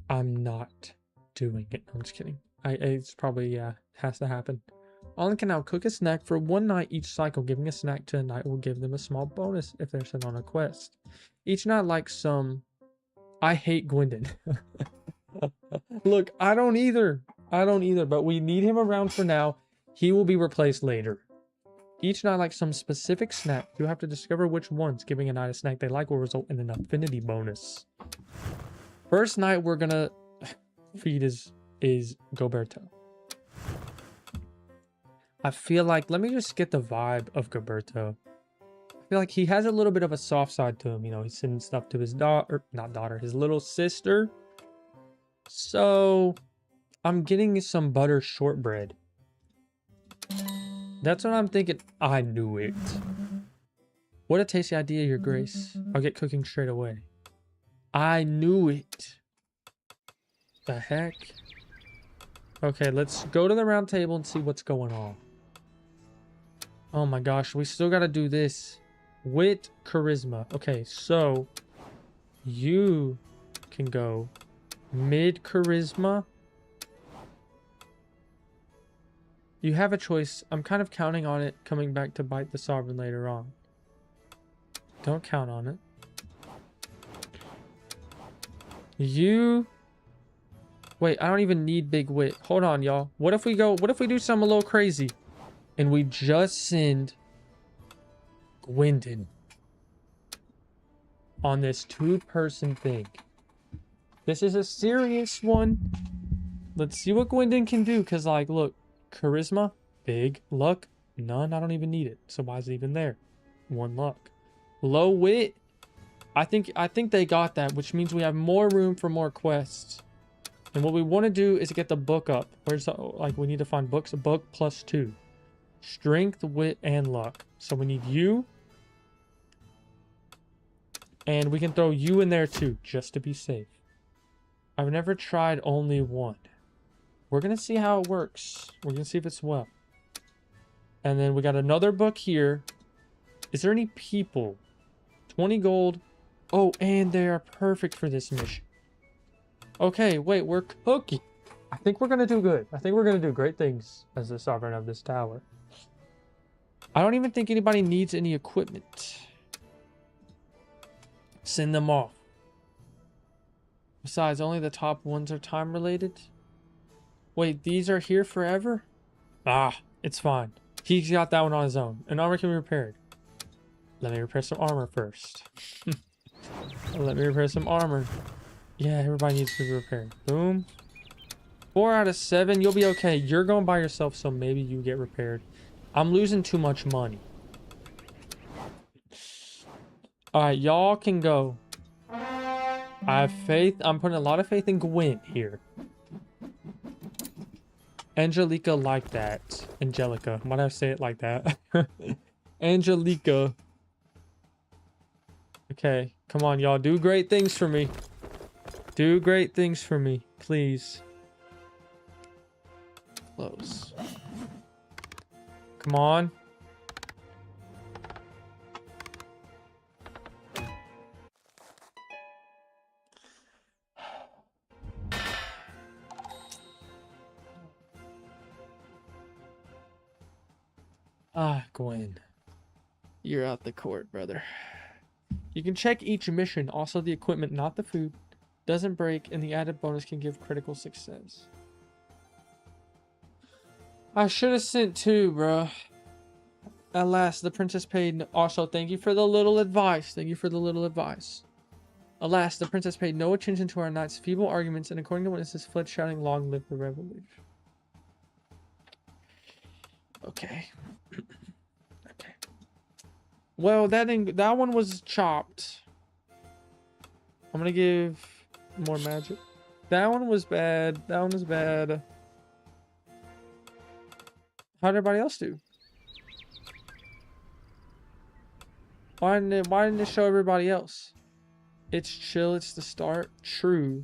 I'm not doing it. I'm just kidding. It's probably, yeah, has to happen. Olin can now cook a snack for one night each cycle. Giving a snack to a night will give them a small bonus if they're sent on a quest. Each night like some... I hate Gwendon. Look, I don't either. But we need him around for now. He will be replaced later. Each night like some specific snack. You have to discover which ones. Giving a night a snack they like will result in an affinity bonus. First night we're gonna feed is Goberto. I feel like, let me just get the vibe of Goberto. I feel like he has a little bit of a soft side to him. You know, he's sending stuff to his his little sister. So I'm getting some butter shortbread. That's what I'm thinking. I knew it. What a tasty idea, Your Grace. I'll get cooking straight away. I knew it. The heck? Okay, let's go to the round table and see what's going on. Oh my gosh, we still gotta do this. Wit, charisma. Okay, so you can go mid charisma. You have a choice. I'm kind of counting on it coming back to bite the sovereign later on. Don't count on it. You... Wait, I don't even need big wit. Hold on, y'all. What if we do something a little crazy? And we just send Gwendon on this two-person thing. This is a serious one. Let's see what Gwendon can do. Because, like, look. Charisma, big. Luck, none. I don't even need it. So why is it even there? 1 luck. Low wit. I think they got that, which means we have more room for more quests. And what we want to do is get the book up. Where's the, like, we need to find books. A book plus 2. Strength, wit, and luck. So we need you. And we can throw you in there too, just to be safe. I've never tried only one. We're going to see how it works. We're going to see if it's well. And then we got another book here. Is there any people? 20 gold. Oh, and they are perfect for this mission. Okay, wait, we're cooking. I think we're going to do good. I think we're going to do great things as the sovereign of this tower. I don't even think anybody needs any equipment. Send them off. Besides, only the top ones are time related. Wait, these are here forever? Ah, it's fine. He's got that one on his own. An armor can be repaired. Let me repair some armor first. Let me repair some armor. Yeah, everybody needs to be repaired. Boom. 4 out of 7. You'll be okay. You're going by yourself, so maybe you get repaired. I'm losing too much money. Alright, y'all can go. I have faith. I'm putting a lot of faith in Gwen here. Angelica like that. Angelica. Why did I say it like that? Angelica. Okay. Come on, y'all. Do great things for me. Do great things for me. Please. Close. Come on. Ah, Gwen. You're out the court, brother. You can check each mission, also the equipment, not the food. Doesn't break, and the added bonus can give critical success. I should have sent 2, bro. Alas, the princess paid... Also, thank you for the little advice. Thank you for the little advice. Alas, the princess paid no attention to our knight's feeble arguments, and according to witnesses, fled shouting, "Long live the revolution." Okay. Okay. Well, that one was chopped. I'm gonna give more magic. That one was bad. That one was bad. How did everybody else do? Why didn't it show everybody else? It's chill. It's the start. True.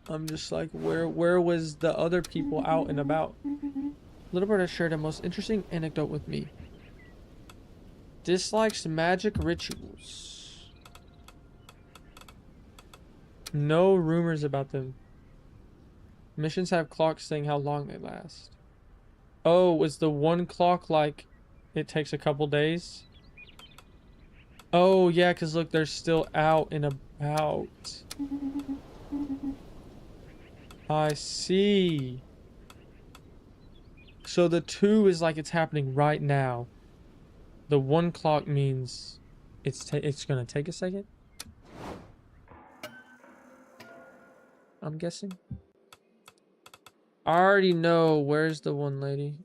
I'm just like, where was the other people out and about? Little Bird has shared a most interesting anecdote with me. Dislikes magic rituals. No rumors about them. Missions have clocks saying how long they last. Oh, was the one clock like it takes a couple days? Oh, yeah, because look, they're still out and about. I see. So the 2 is like it's happening right now. The 1 clock means it's gonna take a second. I'm guessing. I already know. Where's the one lady?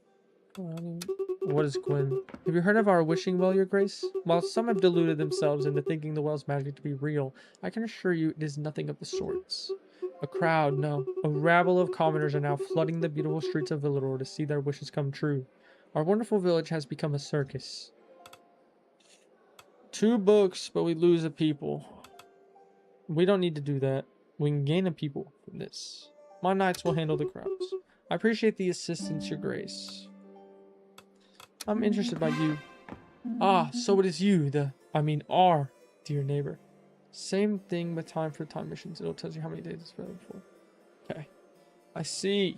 What is Gwen? Have you heard of our wishing well, Your Grace? While some have deluded themselves into thinking the well's magic to be real, I can assure you it is nothing of the sorts. A crowd, no, a rabble of commoners are now flooding the beautiful streets of Villador to see their wishes come true. Our wonderful village has become a circus. 2 books, but we lose a people. We don't need to do that. We can gain a people from this. My knights will handle the crowds. I appreciate the assistance, Your Grace. I'm interested by you. Ah, so it is you, our dear neighbor. Same thing, but time for time missions. It'll tell you how many days it's valid for. Okay. I see.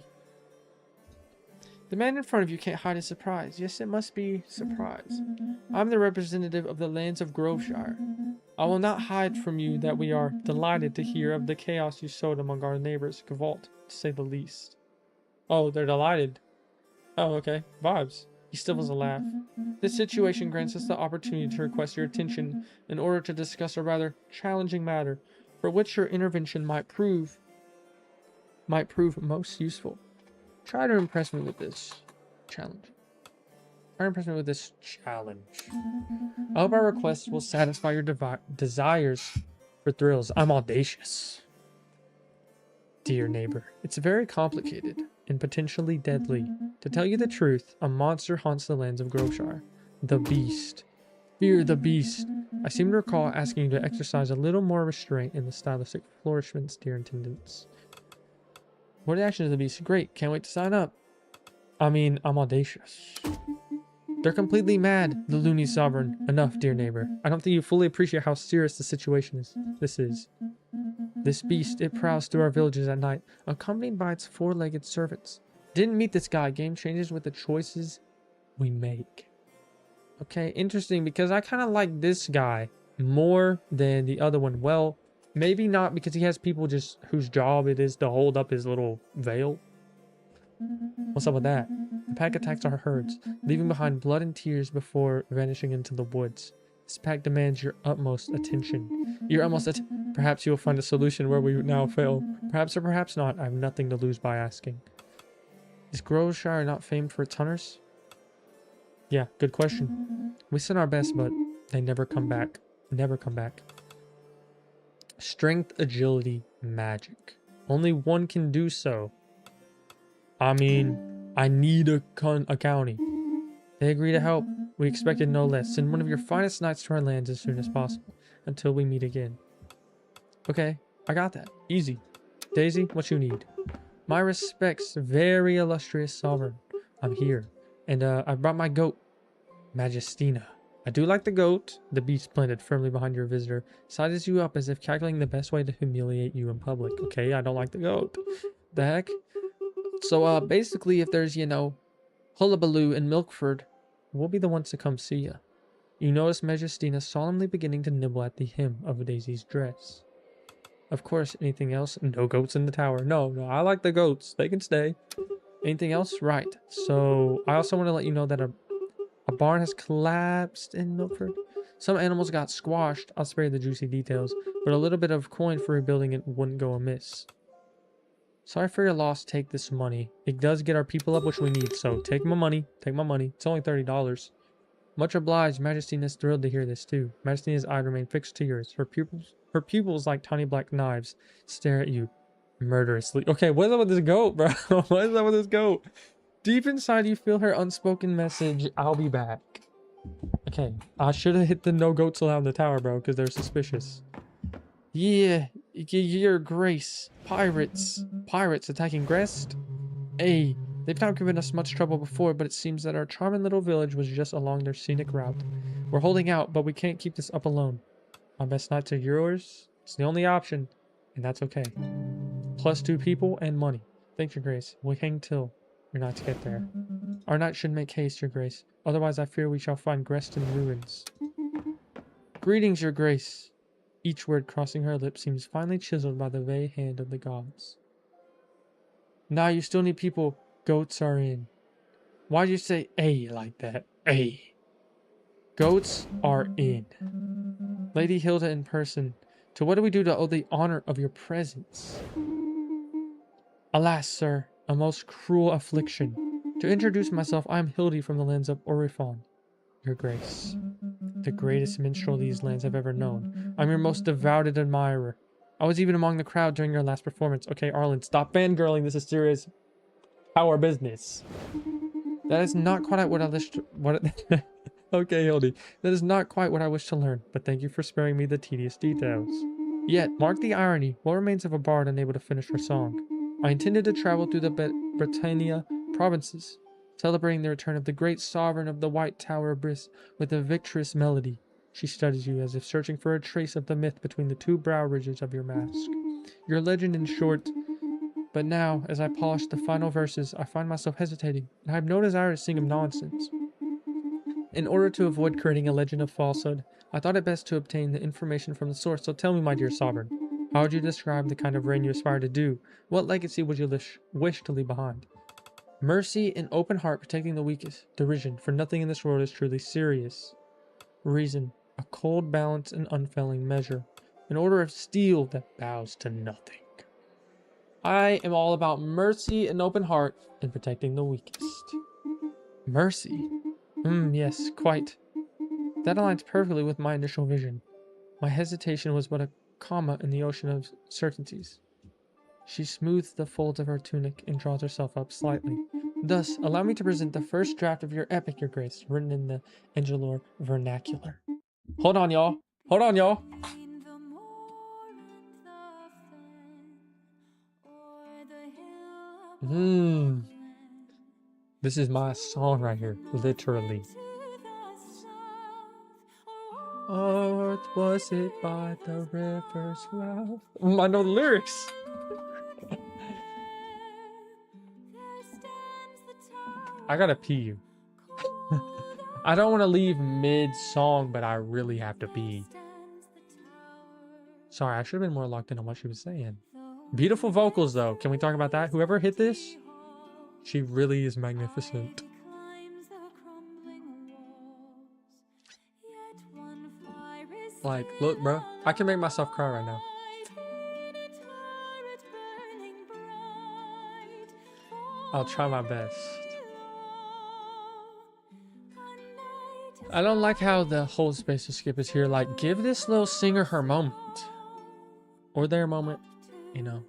The man in front of you can't hide his surprise. Yes, it must be surprise. I'm the representative of the lands of Groveshire. I will not hide from you that we are delighted to hear of the chaos you sowed among our neighbors, Gavalt, to say the least. Oh, they're delighted. Oh, okay. Vibes. He stifles a laugh. This situation grants us the opportunity to request your attention in order to discuss a rather challenging matter, for which your intervention might prove most useful. Try to impress me with this challenge. I hope our request will satisfy your desires for thrills. I'm audacious. Dear neighbor, it's very complicated and potentially deadly. To tell you the truth, a monster haunts the lands of Groveshire. The Beast. Fear the Beast. I seem to recall asking you to exercise a little more restraint in the stylistic flourishments, dear attendants. What reaction to the Beast? Great, can't wait to sign up. I'm audacious. They're completely mad, the loony sovereign. Enough, dear neighbor. I don't think you fully appreciate how serious the situation is. This beast, it prowls through our villages at night, accompanied by its 4-legged servants. Didn't meet this guy. Game changes with the choices we make. Okay, interesting, because I kind of like this guy more than the other one. Well, maybe not, because he has people just whose job it is to hold up his little veil. What's up with that? The pack attacks our herds, leaving behind blood and tears before vanishing into the woods. This pack demands your utmost attention. Perhaps you'll find a solution where we now fail. Perhaps or perhaps not. I have nothing to lose by asking. Is Groveshire not famed for its hunters? Yeah, good question. We sent our best, but they never come back. Strength, agility, magic. Only one can do so. I need a county. They agree to help. We expected no less. Send one of your finest knights to our lands as soon as possible, until we meet again. Okay, I got that. Easy. Daisy, what you need? My respects, very illustrious sovereign. I'm here. And I brought my goat, Majestina. I do like the goat. The beast planted firmly behind your visitor sizes you up as if calculating the best way to humiliate you in public. Okay, I don't like the goat. The heck? So basically, if there's, hullabaloo in Milkford, we'll be the ones to come see ya. You notice Majestina solemnly beginning to nibble at the hem of Daisy's dress. Of course, anything else? No goats in the tower. No, I like the goats. They can stay. Anything else? Right. So, I also want to let you know that a barn has collapsed in Milford. Some animals got squashed. I'll spare you the juicy details, but a little bit of coin for rebuilding it wouldn't go amiss. Sorry for your loss. Take this money. It does get our people up, which we need, so take my money. Take my money. It's only $30. Much obliged. Majestina is thrilled to hear this, too. Majestina's eye remained fixed to yours. Her pupils, like tiny black knives, stare at you murderously. Okay, what's up with this goat, bro? What is up with this goat? Deep inside, you feel her unspoken message, I'll be back. Okay, I should have hit the no goats allowed in the tower, bro, because they're suspicious. Yeah, your grace. Pirates. Pirates attacking Grest? Hey, they've not given us much trouble before, but it seems that our charming little village was just along their scenic route. We're holding out, but we can't keep this up alone. Our best not to yours. It's the only option, and that's okay. Plus 2 people and money. Thanks, your grace. We'll hang till you're not to get there. Our knight should make haste, your grace. Otherwise, I fear we shall find Grest in ruins. Greetings, your grace. Each word crossing her lips seems finely chiseled by the vague hand of the gods. Nah, you still need people. Goats are in. Why'd you say "a" like that? A. Goats are in. Lady Hilda in person. To what do we do to owe the honor of your presence? Alas, sir, a most cruel affliction. To introduce myself, I am Hildy from the lands of Orifon. Your grace. The greatest minstrel these lands have ever known. I'm your most devoted admirer. I was even among the crowd during your last performance. Okay, Arlen, stop fangirling. This is serious power business. That is not quite what I wish to... Okay, Hildy. That is not quite what I wish to learn, but thank you for sparing me the tedious details. Yet, mark the irony. What remains of a bard unable to finish her song? I intended to travel through the Britannia provinces, celebrating the return of the great sovereign of the White Tower of Briss with a victorious melody. She studies you as if searching for a trace of the myth between the 2 brow ridges of your mask. Your legend in short. But now, as I polish the final verses, I find myself hesitating, and I have no desire to sing of nonsense. In order to avoid creating a legend of falsehood, I thought it best to obtain the information from the source. So tell me, my dear sovereign, how would you describe the kind of reign you aspire to do? What legacy would you wish to leave behind? Mercy and open heart protecting the weakest. Derision, for nothing in this world is truly serious. Reason, a cold balance and unfailing measure. An order of steel that bows to nothing. I am all about mercy and open heart and protecting the weakest. Mercy? Yes, quite. That aligns perfectly with my initial vision. My hesitation was but a comma in the ocean of certainties. She smooths the folds of her tunic and draws herself up slightly. Thus, allow me to present the first draft of your epic, your grace, written in the Angelor vernacular. Hold on, y'all. Hold on, y'all. This is my song right here, literally. Or was it by the river's mouth? I know the lyrics. I gotta pee you. I don't want to leave mid-song, but I really have to pee. Sorry, I should have been more locked in on what she was saying. Beautiful vocals, though. Can we talk about that? Whoever hit this, she really is magnificent. Like, look, bro. I can make myself cry right now. I'll try my best. I don't like how the whole space to skip is here. Like, give this little singer her moment. Or their moment. You know,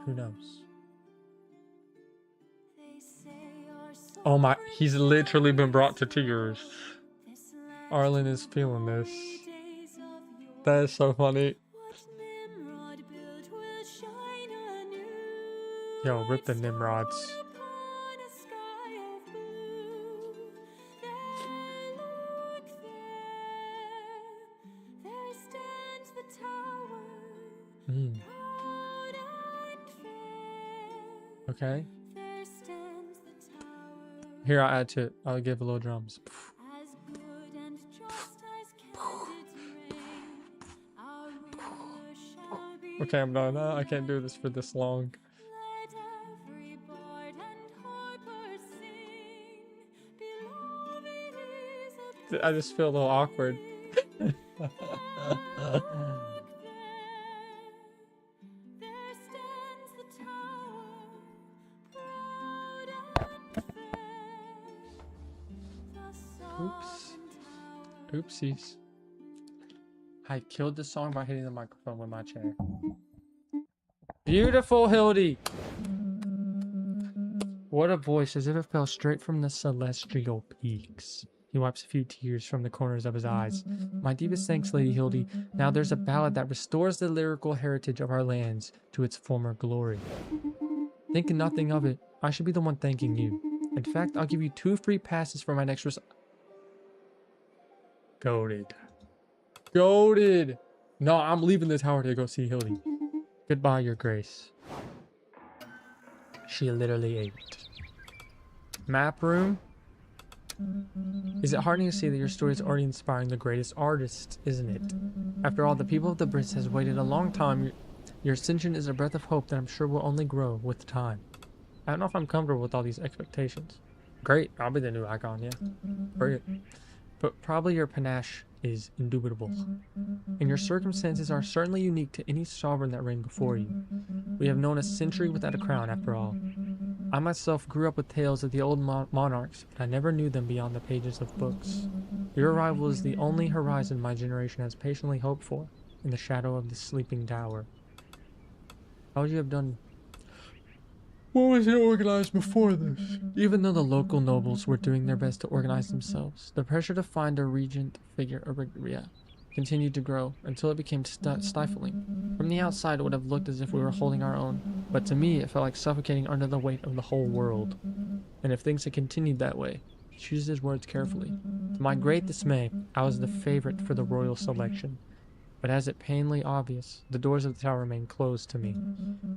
who knows? Oh my, he's literally been brought to tears. Arlen is feeling this. That is so funny. Yo, rip the Nimrods. Okay. Here, I'll add to it. I'll give a little drums. Okay, I'm done. I can't do this for this long. I just feel a little awkward. Oops. Oopsies. I killed the song by hitting the microphone with my chair. Beautiful, Hildy! What a voice, as if it fell straight from the celestial peaks. He wipes a few tears from the corners of his eyes. My deepest thanks, Lady Hildy. Now there's a ballad that restores the lyrical heritage of our lands to its former glory. Thinking nothing of it, I should be the one thanking you. In fact, I'll give you 2 free passes for my next Goated. Goated! No, I'm leaving the tower to go see Hildy. Goodbye, Your Grace. She literally ate. Map room? Is it heartening to see that your story is already inspiring the greatest artists, isn't it? After all, the people of the Brits has waited a long time. Your ascension is a breath of hope that I'm sure will only grow with time. I don't know if I'm comfortable with all these expectations. Great, I'll be the new icon, yeah. Bring it. But probably your panache is indubitable. And your circumstances are certainly unique to any sovereign that reigned before you. We have known a century without a crown, after all. I myself grew up with tales of the old monarchs, but I never knew them beyond the pages of books. Your arrival is the only horizon my generation has patiently hoped for, in the shadow of the sleeping tower. How would you have done? What was it organized before this? Even though the local nobles were doing their best to organize themselves, the pressure to find a regent figure continued to grow until it became stifling. From the outside, it would have looked as if we were holding our own, but to me, it felt like suffocating under the weight of the whole world. And if things had continued that way, he chooses his words carefully. To my great dismay, I was the favorite for the royal selection. But as it painfully obvious, the doors of the tower remained closed to me.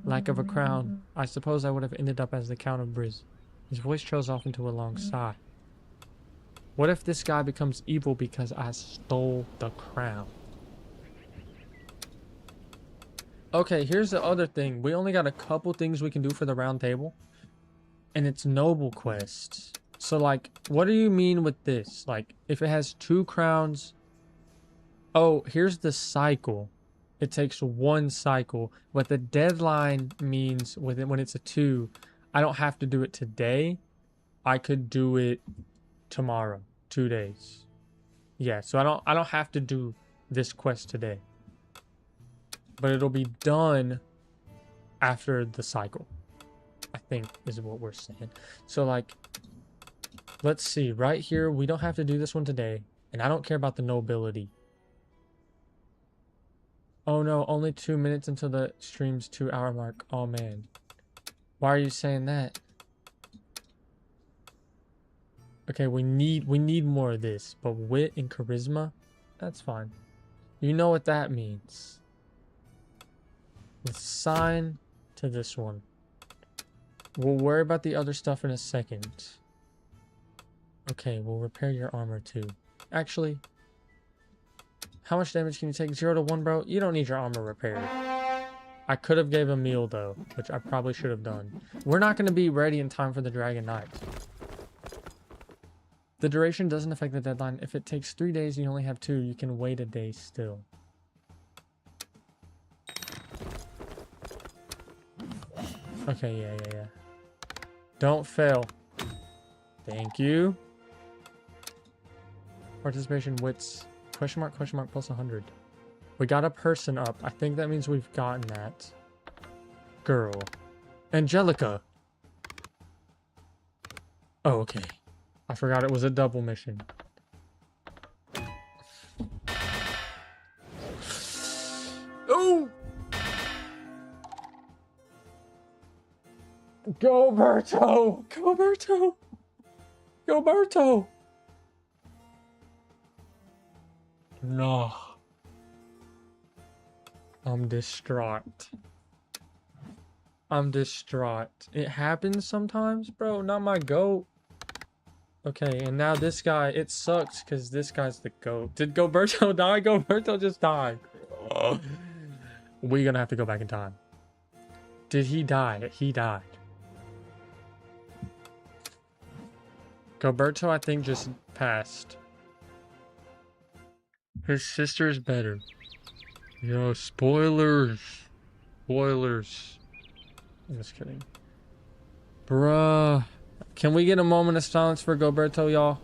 Lack of a crown, I suppose I would have ended up as the Count of Briz. His voice trails off into a long sigh. What if this guy becomes evil because I stole the crown? Okay, here's the other thing. We only got a couple things we can do for the round table. And it's noble quests. So like, what do you mean with this? Like, if it has 2 crowns... Oh, here's the cycle. It takes 1 cycle. But the deadline means when it's a 2, I don't have to do it today. I could do it tomorrow. 2 days. Yeah, so I don't have to do this quest today. But it'll be done after the cycle, I think is what we're saying. So like, let's see, right here, we don't have to do this one today. And I don't care about the nobility. Oh no, only 2 minutes until the stream's 2-hour mark. Oh man. Why are you saying that? Okay, we need more of this, but wit and charisma, that's fine. You know what that means. Let's sign to this one. We'll worry about the other stuff in a second. Okay, we'll repair your armor too. Actually, how much damage can you take? 0 to 1, bro? You don't need your armor repaired. I could have gave a meal though, which I probably should have done. We're not going to be ready in time for the Dragon Knight. The duration doesn't affect the deadline. If it takes 3 days and you only have 2, you can wait a day still. Okay, yeah. Don't fail. Thank you. Participation wits. Question mark plus 100. We got a person up. I think that means we've gotten that. Girl. Angelica. Oh, okay. I forgot it was a double mission. Oh! Go, Berto! Go, Berto! Go, Berto! No. I'm distraught. I'm distraught. It happens sometimes, bro. Not my goat. Okay, and now this guy, it sucks because this guy's the goat. Did Goberto die? Goberto just died. We're gonna have to go back in time. Did he die? He died. Goberto, I think, just passed. His sister is better. Yo, spoilers. Spoilers. I'm just kidding. Bruh. Can we get a moment of silence for Goberto, y'all?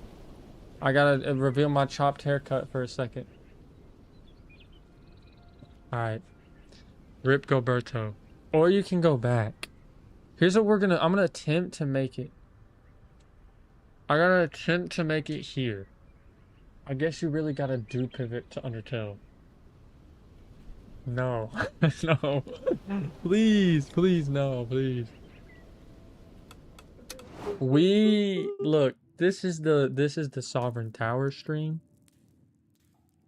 I gotta reveal my chopped haircut for a second. Alright. Rip Goberto. Or you can go back. Here's what I'm gonna attempt to make it. I gotta attempt to make it here. I guess you really gotta do pivot to Undertale. No. No. Please, please, no, please. We look, this is the Sovereign Tower stream.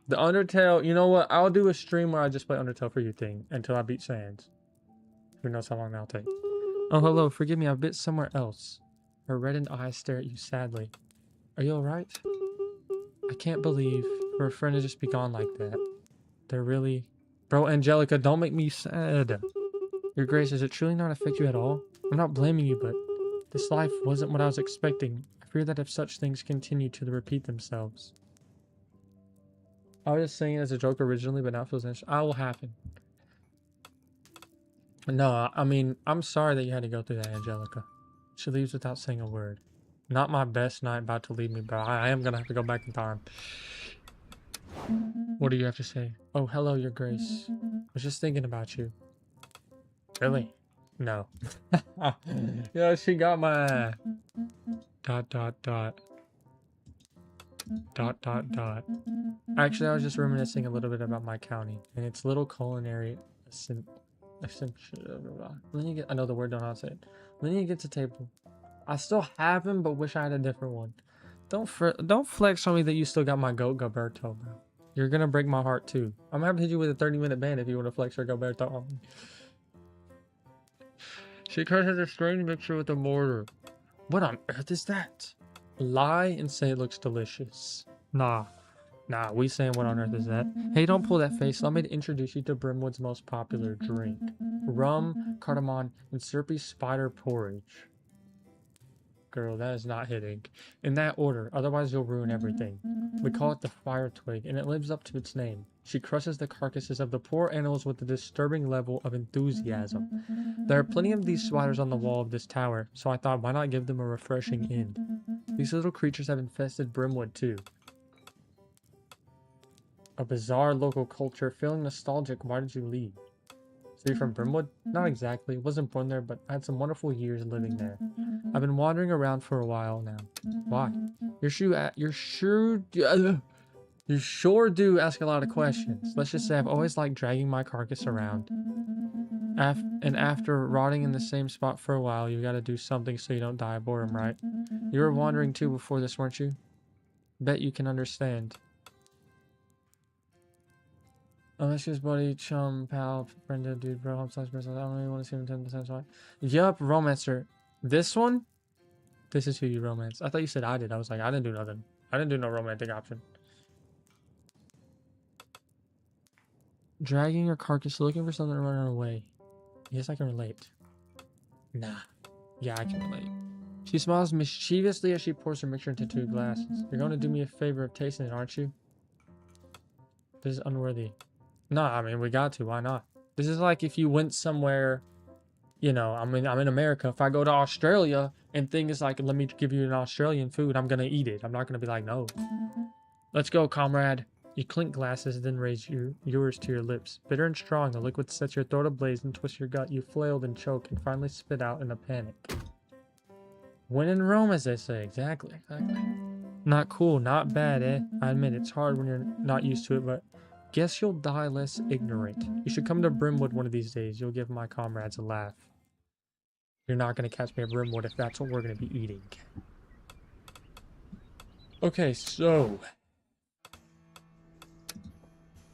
The Undertale, you know what? I'll do a stream where I just play Undertale for you thing until I beat Sans. Who knows how long that'll take. Oh, hello, forgive me, I've been somewhere else. Her reddened eyes stare at you sadly. Are you alright? I can't believe for a friend to just be gone like that. They're really... Bro, Angelica, don't make me sad. Your Grace, does it truly not affect you at all? I'm not blaming you, but this life wasn't what I was expecting. I fear that if such things continue to repeat themselves. I was just saying it as a joke originally, but now it feels interesting. I will happen. No, I mean, I'm sorry that you had to go through that, Angelica. She leaves without saying a word. Not my best night about to leave me, but I am gonna have to go back in time. What do you have to say? Oh, hello, Your Grace. I was just thinking about you. Really? No. Yeah, she got my... Dot, dot, dot. Dot, dot, dot. Actually, I was just reminiscing a little bit about my county and its little culinary lineage. I know the word, don't know how to say it. Lineage gets a table. I still have him, but wish I had a different one. Don't flex on me that you still got my goat Gilberto, bro. You're gonna break my heart too. I'm happy to hit you with a 30-minute ban if you want to flex your Gilberto on me. She crushes a strange mixture with a mortar. What on earth is that? Lie and say it looks delicious. Nah, we saying what on earth is that? Hey, don't pull that face. Allow me to introduce you to Brimwood's most popular drink. Rum, cardamom, and syrupy spider porridge. Girl, that is not hitting. In that order, otherwise you'll ruin everything. We call it the fire twig, and it lives up to its name. She crushes the carcasses of the poor animals with a disturbing level of enthusiasm. There are plenty of these spiders on the wall of this tower, so I thought why not give them a refreshing end. These little creatures have infested Brimwood too. A bizarre local culture, feeling nostalgic. Why did you leave? So you're from Brimwood? Not exactly. Wasn't born there, but I had some wonderful years living there. I've been wandering around for a while now. Why? You sure do ask a lot of questions. Let's just say I've always liked dragging my carcass around. And after rotting in the same spot for a while, you gotta do something so you don't die of boredom, right? You were wandering too before this, weren't you? Bet you can understand. Unless she's buddy, chum, pal, Brenda, dude, bro, home size person. I don't really want to see him 10% why. Yup, romancer. This one? This is who you romance. I thought you said I did. I was like, I didn't do nothing. I didn't do no romantic option. Dragging your carcass, looking for something to run away. Yes, I can relate. Nah. Yeah, I can relate. She smiles mischievously as she pours her mixture into 2 glasses. You're going to do me a favor of tasting it, aren't you? This is unworthy. No, I mean, we got to. Why not? This is like if you went somewhere, you know, I'm in America. If I go to Australia and thing is like, let me give you an Australian food, I'm going to eat it. I'm not going to be like, no. Let's go, comrade. You clink glasses, then raise yours to your lips. Bitter and strong, the liquid sets your throat ablaze and twists your gut. You flailed and choke and finally spit out in a panic. When in Rome, as they say. Exactly. Not cool, not bad, eh? I admit it's hard when you're not used to it, but guess you'll die less ignorant. You should come to Brimwood one of these days. You'll give my comrades a laugh. You're not going to catch me at Brimwood if that's what we're going to be eating. Okay, so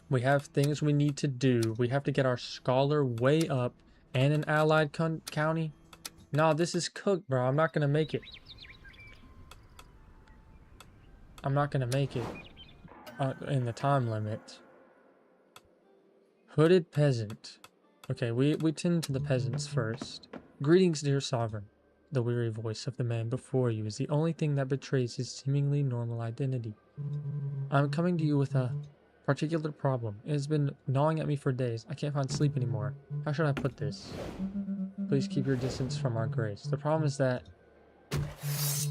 we have things we need to do. We have to get our scholar way up and an allied county. No, this is cooked, bro. I'm not going to make it. I'm not going to make it in the time limit. Hooded peasant. Okay, we tend to the peasants first. Greetings, dear sovereign. The weary voice of the man before you is the only thing that betrays his seemingly normal identity. I'm coming to you with a particular problem. It has been gnawing at me for days. I can't find sleep anymore. How should I put this? Please keep your distance from our grace. The problem is that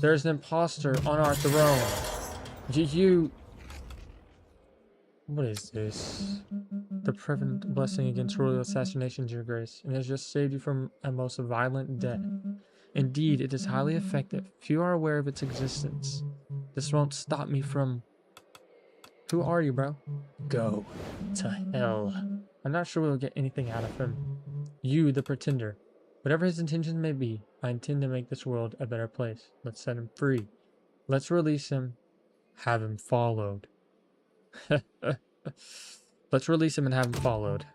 there's an imposter on our throne. What is this? The prevalent blessing against royal assassinations, your grace, and has just saved you from a most violent death. Indeed, it is highly effective. Few are aware of its existence. This won't stop me from... Who are you, bro? Go to hell. I'm not sure we'll get anything out of him. You, the pretender. Whatever his intentions may be, I intend to make this world a better place. Let's set him free. Let's release him. Have him followed. Let's release him and have him followed.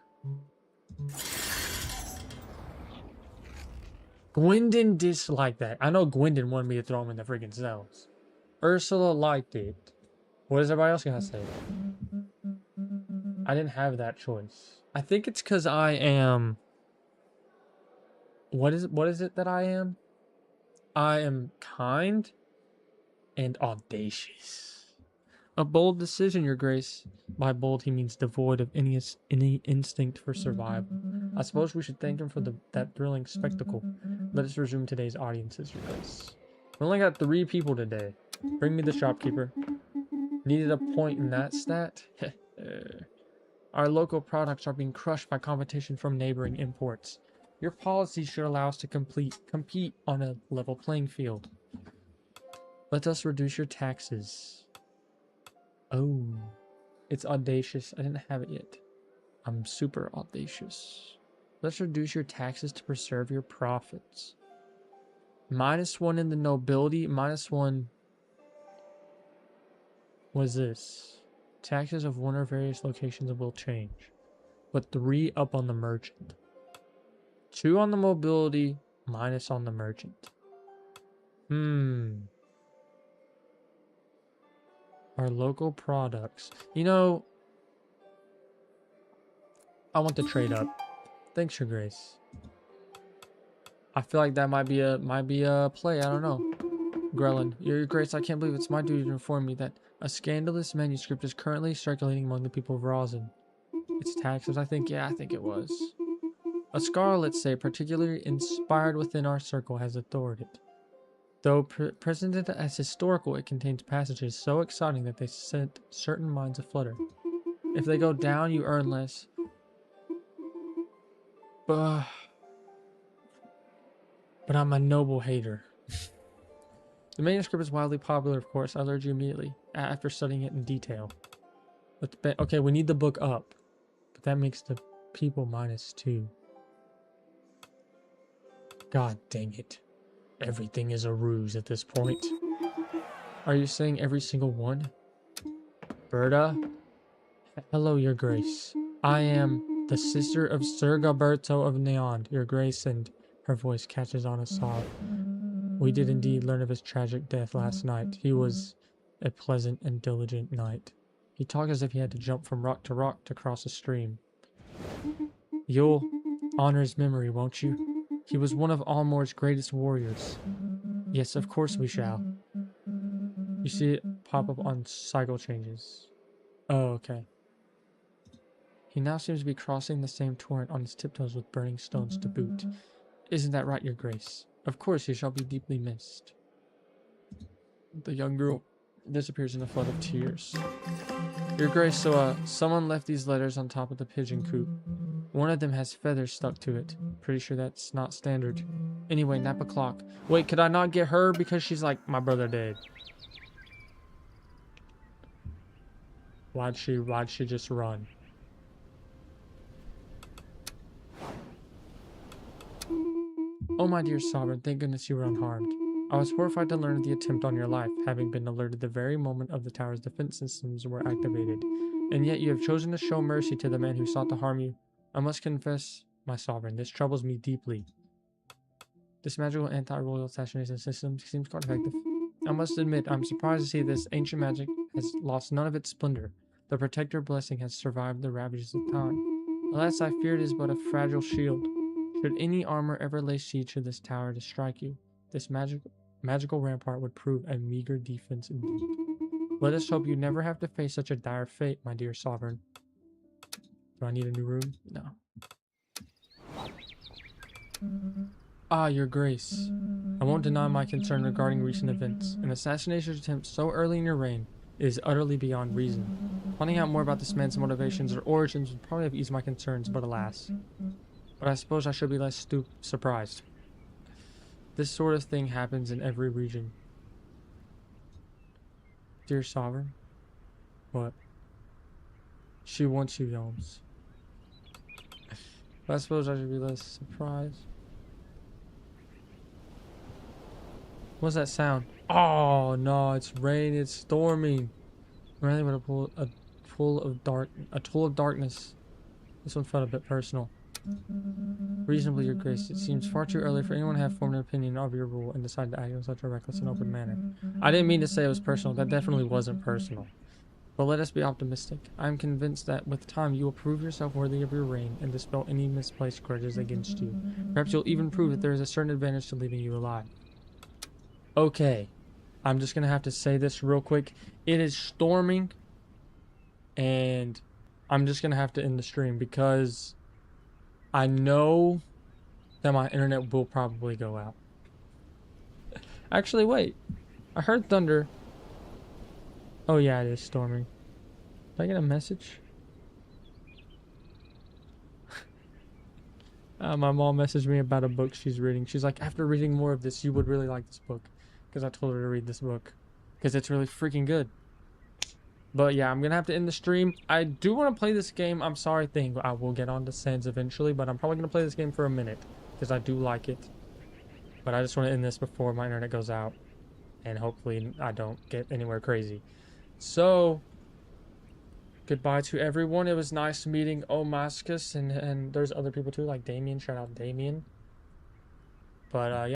Gwendon disliked that. I know Gwendon wanted me to throw him in the freaking cells. Ursula liked it. What is everybody else gonna say? I didn't have that choice. I think it's because I am... What is it that I am? I am kind and audacious. A bold decision, Your Grace. By bold, he means devoid of any instinct for survival. I suppose we should thank him for that thrilling spectacle. Let us resume today's audiences, Your Grace. We only got 3 people today. Bring me the shopkeeper. Needed a point in that stat? Our local products are being crushed by competition from neighboring imports. Your policy should allow us to compete on a level playing field. Let us reduce your taxes. Oh, it's audacious. I didn't have it yet. I'm super audacious. Let's reduce your taxes to preserve your profits. -1 in the nobility, -1. What is this? Taxes of one or various locations will change. But 3 up on the merchant. 2 on the mobility, minus on the merchant. Our local products. You know, I want to trade up. Thanks, Your Grace. I feel like that might be a play. I don't know. Grelin, Your Grace, I can't believe it's my duty to inform you that a scandalous manuscript is currently circulating among the people of Rosin. It's taxes, I think. Yeah, I think it was. A scholar, let's say, particularly inspired within our circle, has authored it. Though presented as historical, it contains passages so exciting that they set certain minds aflutter. If they go down, you earn less. But I'm a noble hater. The manuscript is wildly popular, of course. I lured you immediately after studying it in detail. Okay, we need the book up. But that makes the people -2. God dang it. Everything is a ruse at this point. Are you saying every single one? Berta? Hello, Your Grace. I am the sister of Sir Gilberto of Neon, Your Grace, and her voice catches on a sob. We did indeed learn of his tragic death last night. He was a pleasant and diligent knight. He talked as if he had to jump from rock to cross a stream. You'll honor his memory, won't you? He was one of Almor's greatest warriors. Yes, of course we shall. You see it pop up on cycle changes. Oh, okay. He now seems to be crossing the same torrent on his tiptoes with burning stones to boot. Isn't that right, Your Grace? Of course he shall be deeply missed. The young girl disappears in a flood of tears. Your Grace, so someone left these letters on top of the pigeon coop. One of them has feathers stuck to it. Pretty sure that's not standard. Anyway, nap o'clock. Wait, could I not get her because she's like, my brother dead? Why'd she just run? Oh, my dear Sovereign, thank goodness you were unharmed. I was horrified to learn of the attempt on your life, having been alerted the very moment of the tower's defense systems were activated. And yet you have chosen to show mercy to the man who sought to harm you. I must confess, my Sovereign, this troubles me deeply. This magical anti-royal assassination system seems quite effective. I must admit, I'm surprised to see this ancient magic has lost none of its splendor. The protector blessing has survived the ravages of time. Alas, I fear it is but a fragile shield. Should any armor ever lay siege to this tower to strike you, this magical rampart would prove a meager defense indeed. Let us hope you never have to face such a dire fate, my dear Sovereign. Do I need a new room? No. Ah, Your Grace. I won't deny my concern regarding recent events. An assassination attempt so early in your reign is utterly beyond reason. Finding out more about this man's motivations or origins would probably have eased my concerns, but alas. But I suppose I should be less surprised. This sort of thing happens in every region. Dear Sovereign? What? She wants you, Yums. But I suppose I should be less surprised. What's that sound? Oh no, it's raining, it's storming. Really, but a tool of darkness. This one felt a bit personal. Reasonably, Your Grace, it seems far too early for anyone to have formed an opinion of your rule and decided to act in such a reckless and open manner. I didn't mean to say it was personal. That definitely wasn't personal. But let us be optimistic. I am convinced that with time you will prove yourself worthy of your reign and dispel any misplaced grudges against you. Perhaps you'll even prove that there is a certain advantage to leaving you alive. Okay. I'm just going to have to say this real quick. It is storming. And I'm just going to have to end the stream because I know that my internet will probably go out. Actually, wait. I heard thunder. Oh yeah, it is storming. Did I get a message? My mom messaged me about a book she's reading. She's like, after reading more of this, you would really like this book. Because I told her to read this book. Because it's really freaking good. But yeah, I'm going to have to end the stream. I do want to play this game. I'm sorry, I will get on to Sands eventually. But I'm probably going to play this game for a minute. Because I do like it. But I just want to end this before my internet goes out. And hopefully I don't get anywhere crazy. So, goodbye to everyone. It was nice meeting Omascus. And there's other people too, like Damien. Shout out Damien. But yeah.